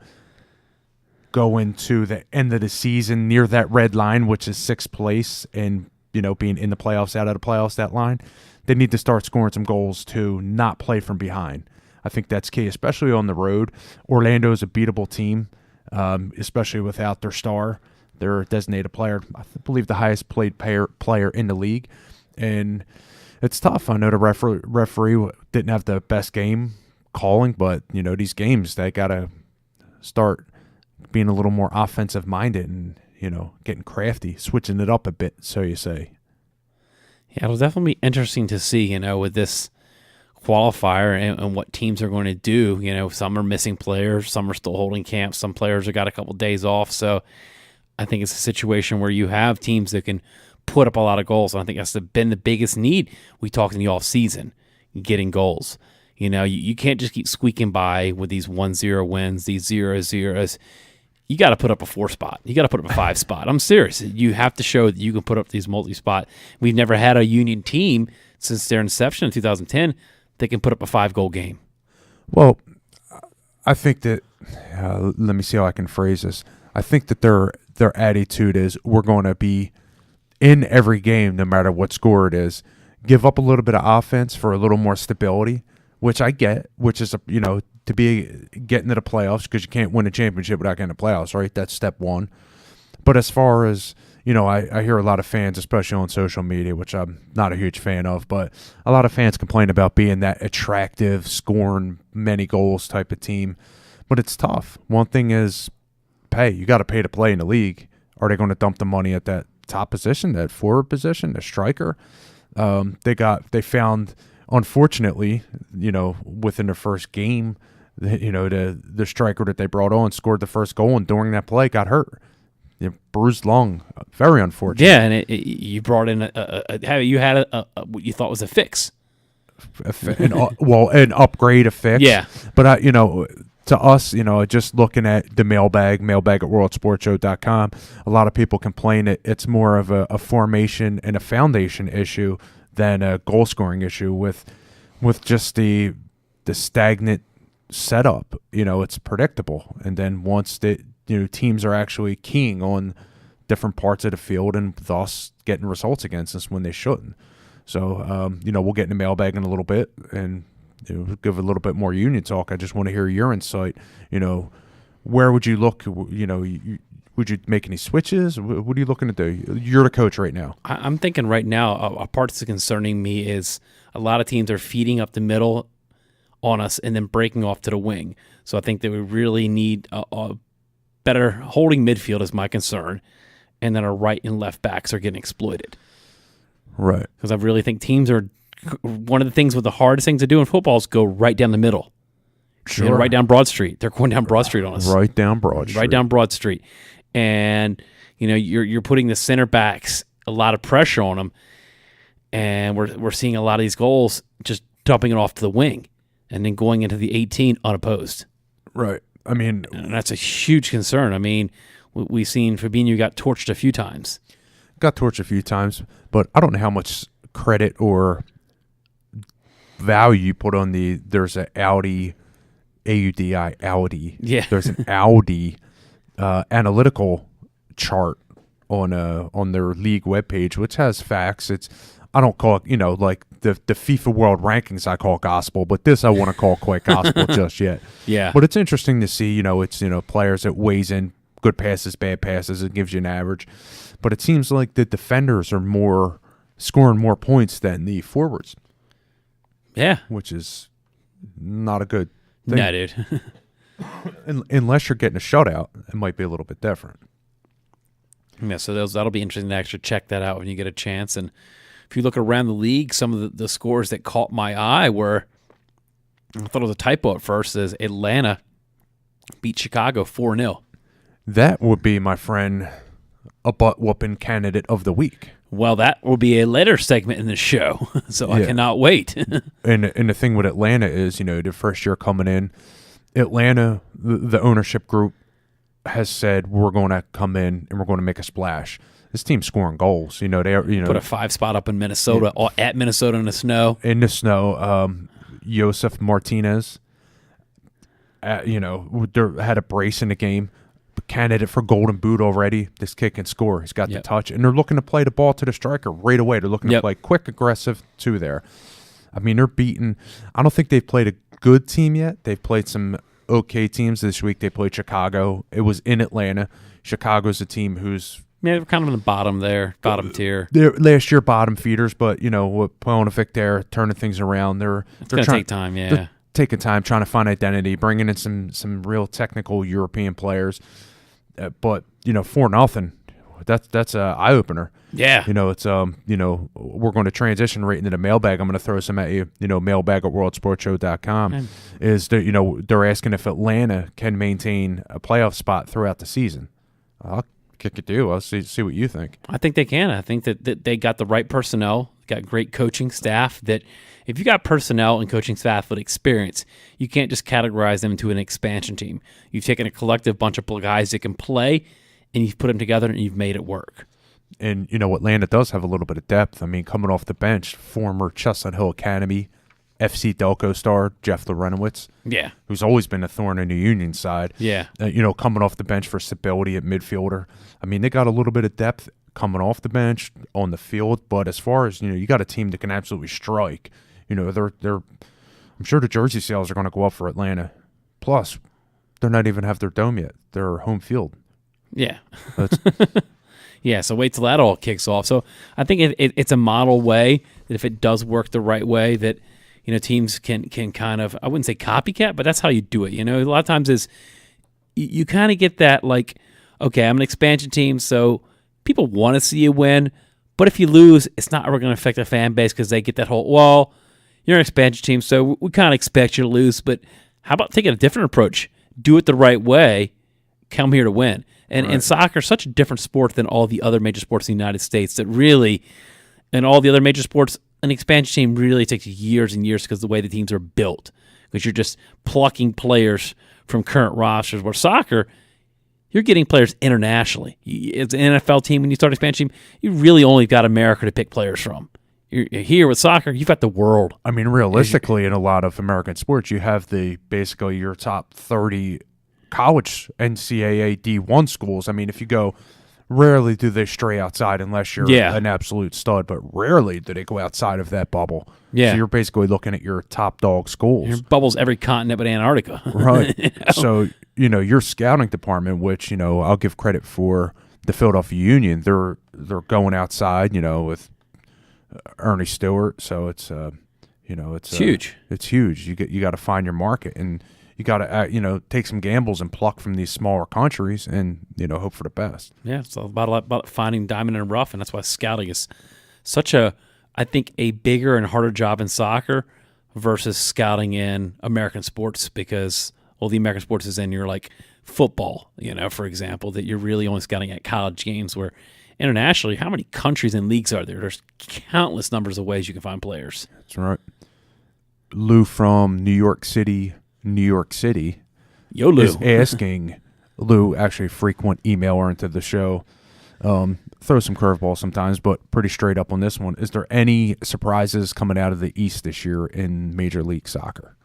go into the end of the season near that red line, which is 6th place, and being in the playoffs, out of the playoffs, that line, they need to start scoring some goals to not play from behind. I think that's key, especially on the road. Orlando is a beatable team, especially without their star, their designated player. I believe the highest paid player in the league, and it's tough. I know the referee didn't have the best game calling, but these games, they gotta start being a little more offensive minded and getting crafty, switching it up a bit, so you say. Yeah, it'll definitely be interesting to see, with this qualifier and what teams are going to do. Some are missing players, some are still holding camp, some players have got a couple days off. So I think it's a situation where you have teams that can put up a lot of goals. And I think that's been the biggest need we talked in the offseason, getting goals. You can't just keep squeaking by with these 1-0 wins, these 0-0s. You got to put up a 4 spot. You got to put up a 5 spot. I'm serious. You have to show that you can put up these multi-spot. We've never had a Union team since their inception in 2010 that can put up a 5-goal game. Well, I think that let me see how I can phrase this. I think that their attitude is, we're going to be in every game no matter what score it is. Give up a little bit of offense for a little more stability, which I get, which is to be getting to the playoffs, because you can't win a championship without getting to the playoffs, right? That's step one. But as far as, I hear a lot of fans, especially on social media, which I'm not a huge fan of, but a lot of fans complain about being that attractive, scoring many goals type of team. But it's tough. One thing is pay. You got to pay to play in the league. Are they going to dump the money at that top position, that forward position, the striker? They found, unfortunately, within their first game, the striker that they brought on scored the first goal, and during that play got hurt. Bruised lung, very unfortunate. Yeah, and you brought in you had what you thought was a fix. An upgrade, a fix. Yeah, but to us, just looking at the mailbag at worldsportshow.com, a lot of people complain it's more of a formation and a foundation issue than a goal scoring issue with just the stagnant setup. It's predictable, and then once teams are actually keying on different parts of the field and thus getting results against us when they shouldn't. So we'll get in the mailbag in a little bit and give a little bit more Union talk. I just want to hear your insight. Where would you look? Would you make any switches? What are you looking to do? You're the coach right now. I'm thinking right now, a part that's concerning me is a lot of teams are feeding up the middle on us and then breaking off to the wing. So I think that we really need a better holding midfield is my concern, and then our right and left backs are getting exploited. Right. Because I really think teams are – one of the things with the hardest thing to do in football is go right down the middle. Sure. Right down Broad Street. They're going down Broad Street on us. Right down Broad Street. Right down Broad Street. And, you're putting the center backs a lot of pressure on them, and we're seeing a lot of these goals just dumping it off to the wing and then going into the 18 unopposed. Right. And that's a huge concern. We've seen Fabinho got torched a few times. But I don't know how much credit or value you put on there's an Audi, Audi. Yeah. There's an Audi analytical chart on their league webpage, which has facts. I don't call it, like the FIFA World Rankings I call gospel, but this I want to call quite gospel just yet. Yeah. But it's interesting to see, it's, players that weighs in good passes, bad passes, it gives you an average. But it seems like the defenders are scoring more points than the forwards. Yeah. Which is not a good thing. No, dude. Unless you're getting a shutout, it might be a little bit different. Yeah, so that'll be interesting to actually check that out when you get a chance. And if you look around the league, some of the scores that caught my eye were, I thought it was a typo at first, is Atlanta beat Chicago 4-0. That would be, my friend, a butt-whooping candidate of the week. Well, that will be a later segment in the show, so yeah. I cannot wait. and the thing with Atlanta is, the first year coming in, Atlanta, the ownership group has said, we're going to come in and we're going to make a splash. This team's scoring goals. They put a 5 spot up in Minnesota, at Minnesota in the snow. In the snow, Josef Martinez, had a brace in the game. candidate for Golden Boot already. This kid can score. He's got the touch. And they're looking to play the ball to the striker right away. They're looking to play quick, aggressive to there. I mean, they're beating. I don't think they've played a good team yet. They've played some okay teams this week. They played Chicago. It was in Atlanta. Chicago's a team who's they're kind of in the bottom there, bottom tier. They're last year bottom feeders, but with Polonovic there turning things around, they're going to trying, take time. Yeah, they're taking time trying to find identity, bringing in some real technical European players. But 4-0. That's a eye opener. Yeah. It's we're going to transition right into the mailbag. I'm going to throw some at you. Mailbag at worldsportshow.com is that they're asking if Atlanta can maintain a playoff spot throughout the season. I'll kick it to you. I'll see what you think. I think they can. I think that they got the right personnel, got great coaching staff. That if you got personnel and coaching staff with experience, you can't just categorize them into an expansion team. You've taken a collective bunch of guys that can play, and you've put them together and you've made it work. And, Atlanta does have a little bit of depth. I mean, coming off the bench, former Chestnut Hill Academy, FC Delco star Jeff Lorenowitz, who's always been a thorn in the Union side. Coming off the bench for stability at midfielder. I mean, they got a little bit of depth coming off the bench on the field, but as far as, you got a team that can absolutely strike. They're I'm sure the jersey sales are going to go up for Atlanta. Plus, they're not even have their dome yet. They're home field. Yeah. So wait till that all kicks off. So I think it's a model way that if it does work the right way that, teams can kind of, I wouldn't say copycat, but that's how you do it. A lot of times is you kind of get that like, okay, I'm an expansion team, so people want to see you win, but if you lose, it's not ever going to affect the fan base because they get that whole, well, you're an expansion team, so we kind of expect you to lose, but how about taking a different approach? Do it the right way, come here to win. And soccer is such a different sport than all the other major sports in the United States that really, in all the other major sports, an expansion team really takes years and years because of the way the teams are built. Because you're just plucking players from current rosters. Where soccer, you're getting players internationally. As an NFL team, when you start an expansion team, you really only got America to pick players from. You're here with soccer, you've got the world. I mean, realistically, in a lot of American sports, you have basically your top 30 college NCAA D1 schools. I mean, if you go, rarely do they stray outside unless you're an absolute stud, but rarely do they go outside of that bubble. Yeah. So you're basically looking at your top dog schools. Your bubble's every continent but Antarctica. Right. So, your scouting department, which, I'll give credit for the Philadelphia Union, they're going outside, with Ernie Stewart. So it's huge. It's huge. You got to find your market, and you got to, take some gambles and pluck from these smaller countries and, hope for the best. Yeah, it's about finding diamond in the rough, and that's why scouting is such a bigger and harder job in soccer versus scouting in American sports because, the American sports is in your, like, football, for example, that you're really only scouting at college games where internationally, how many countries and leagues are there? There's countless numbers of ways you can find players. That's right. Lou from New York City, Yo, Lou. is asking Lou, actually a frequent emailer into the show, throw some curveballs sometimes, but pretty straight up on this one. Is there any surprises coming out of the East this year in Major League Soccer?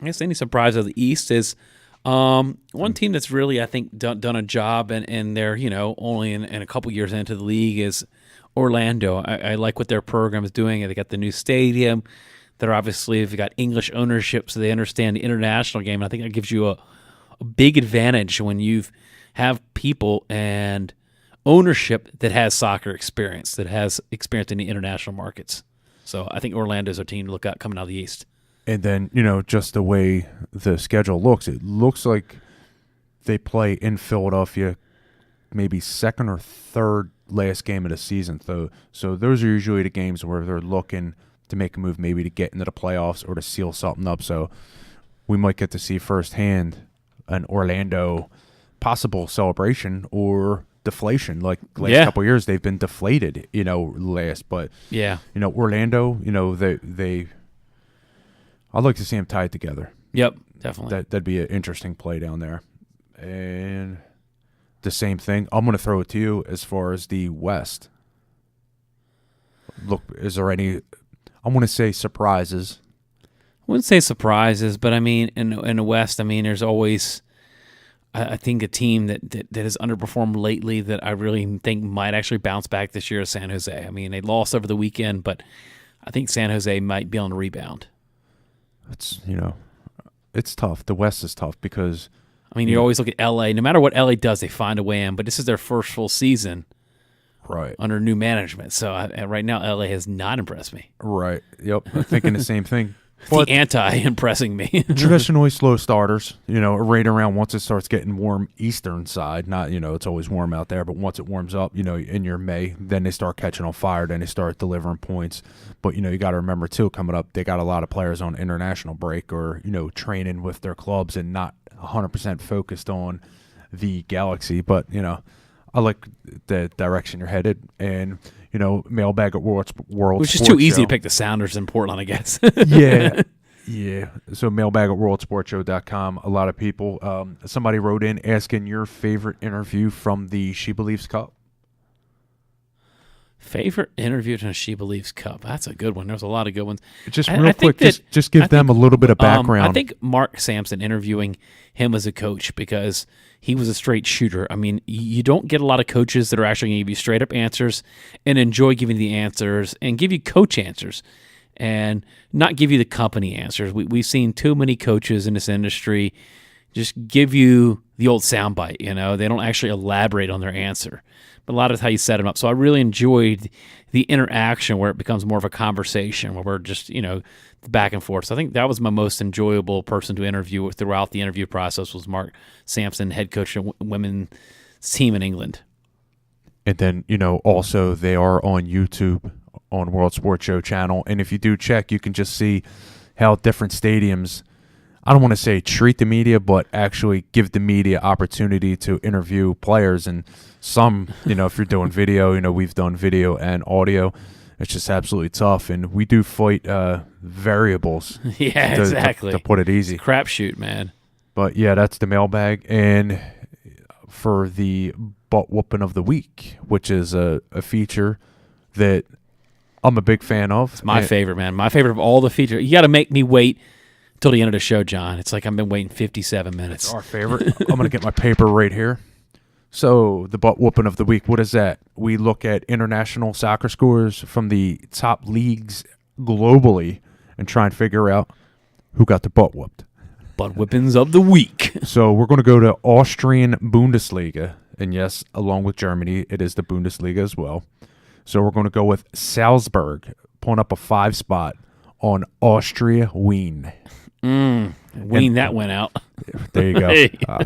I guess any surprise of the East is one team that's really, I think, done a job, and they're, only in a couple years into the league is Orlando. I like what their program is doing. They got the new stadium. They're obviously, they've got English ownership, so they understand the international game. I think that gives you a big advantage when you have people and ownership that has soccer experience, that has experience in the international markets. So I think Orlando's a team to look at coming out of the East. And then, just the way the schedule looks, it looks like they play in Philadelphia maybe second or third last game of the season. So those are usually the games where they're looking to make a move maybe to get into the playoffs or to seal something up. So we might get to see firsthand an Orlando possible celebration or deflation. Like last couple of years, they've been deflated, But, Orlando, I'd like to see them tied together. Yep, definitely. That'd be an interesting play down there. And the same thing, I'm going to throw it to you as far as the West. Look, is there any, I want to say surprises. I wouldn't say surprises, but I mean, in the West, I mean, there's always, I think a team that has underperformed lately that I really think might actually bounce back this year is San Jose. I mean, they lost over the weekend, but I think San Jose might be on the rebound. It's it's tough. The West is tough because you always look at LA. No matter what LA does, they find a way in. But this is their first full season, right, under new management. So right now, LA has not impressed me. Right. Yep. I'm thinking the same thing. The anti-impressing me. Traditionally slow starters, right around once it starts getting warm eastern side, not, it's always warm out there, but once it warms up, in your May, then they start catching on fire, then they start delivering points. But, you got to remember, too, coming up, they got a lot of players on international break or, training with their clubs and not 100% focused on the Galaxy. But, I like the direction you're headed. And, mailbag at World Which is Sports too easy Show. to pick the Sounders in Portland, I guess. Yeah. Yeah. So mailbag at worldsportshow.com. A lot of people. Somebody wrote in asking your favorite interview from the She Believes Cup. Favorite interview in a She Believes Cup. That's a good one. There's a lot of good ones. Just real quick, just give them a little bit of background. I think Mark Sampson, interviewing him as a coach, because he was a straight shooter. I mean, you don't get a lot of coaches that are actually going to give you straight up answers and enjoy giving the answers and give you coach answers and not give you the company answers. We've seen too many coaches in this industry just give you the old soundbite. They don't actually elaborate on their answer. But a lot of how you set them up. So I really enjoyed the interaction where it becomes more of a conversation, where we're just, back and forth. So I think that was my most enjoyable person to interview throughout the interview process was Mark Sampson, head coach of women's team in England. And then, also they are on YouTube on World Sports Show channel. And if you do check, you can just see how different stadiums, I don't want to say treat the media, but actually give the media opportunity to interview players. And some, if you're doing video, we've done video and audio. It's just absolutely tough. And we do fight variables. Yeah, exactly. To put it easy. It's a crapshoot, man. But yeah, that's the mailbag. And for the butt whooping of the week, which is a feature that I'm a big fan of. It's my favorite, man. My favorite of all the features. You got to make me wait till the end of the show, John. It's like I've been waiting 57 minutes. It's our favorite. I'm going to get my paper right here. So the butt whooping of the week, what is that? We look at international soccer scores from the top leagues globally and try and figure out who got the butt whooped. Butt whippings of the week. So we're going to go to Austrian Bundesliga. And yes, along with Germany, it is the Bundesliga as well. So we're going to go with Salzburg, pulling up a 5 spot on Austria Wien. Wien, that went out. There you go.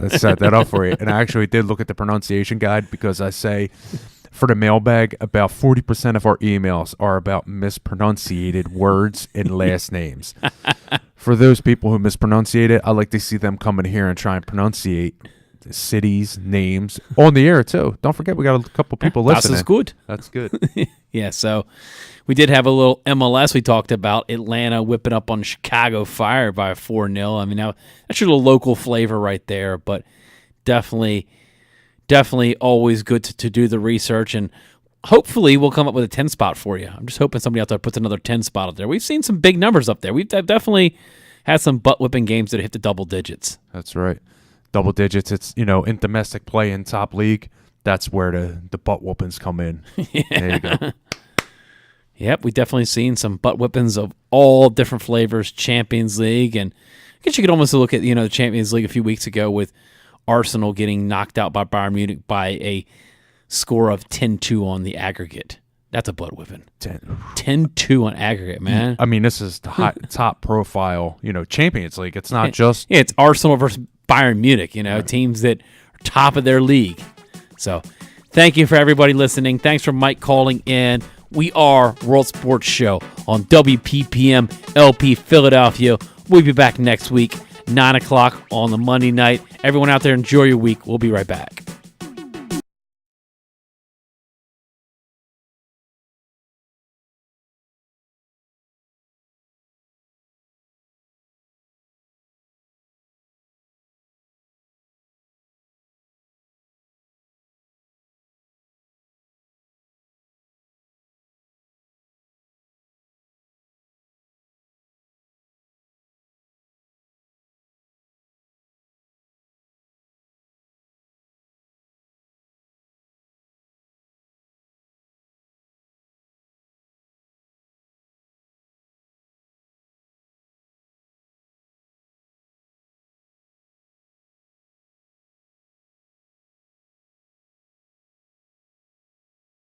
Let's set that up for you. And I actually did look at the pronunciation guide because I say for the mailbag, about 40% of our emails are about mispronunciated words and last names. For those people who mispronunciate it, I like to see them come in here and try and pronunciate cities, names on the air too. Don't forget, we got a couple people listening. That's good. That's good. Yeah, so we did have a little MLS. We talked about Atlanta whipping up on Chicago Fire by 4-0. I mean, now that's your little local flavor right there, but definitely always good to do the research, and hopefully we'll come up with a 10 spot for you. I'm just hoping somebody out there puts another 10 spot up there. We've seen some big numbers up there. We've definitely had some butt whipping games that hit the double digits. That's right. Double digits. It's, in domestic play in top league, that's where the butt whoopings come in. Yeah. There you go. Yep, we definitely seen some butt whippings of all different flavors, Champions League, and I guess you could almost look at, the Champions League a few weeks ago with Arsenal getting knocked out by Bayern Munich by a score of 10-2 on the aggregate. That's a butt whipping. 10-2 on aggregate, man. I mean, this is the top profile, Champions League. It's not just... Yeah, it's Arsenal versus Bayern Munich, teams that are top of their league. So, thank you for everybody listening. Thanks for Mike calling in. We are World Sports Show on WPPM LP Philadelphia. We'll be back next week, 9 o'clock on the Monday night. Everyone out there, enjoy your week. We'll be right back.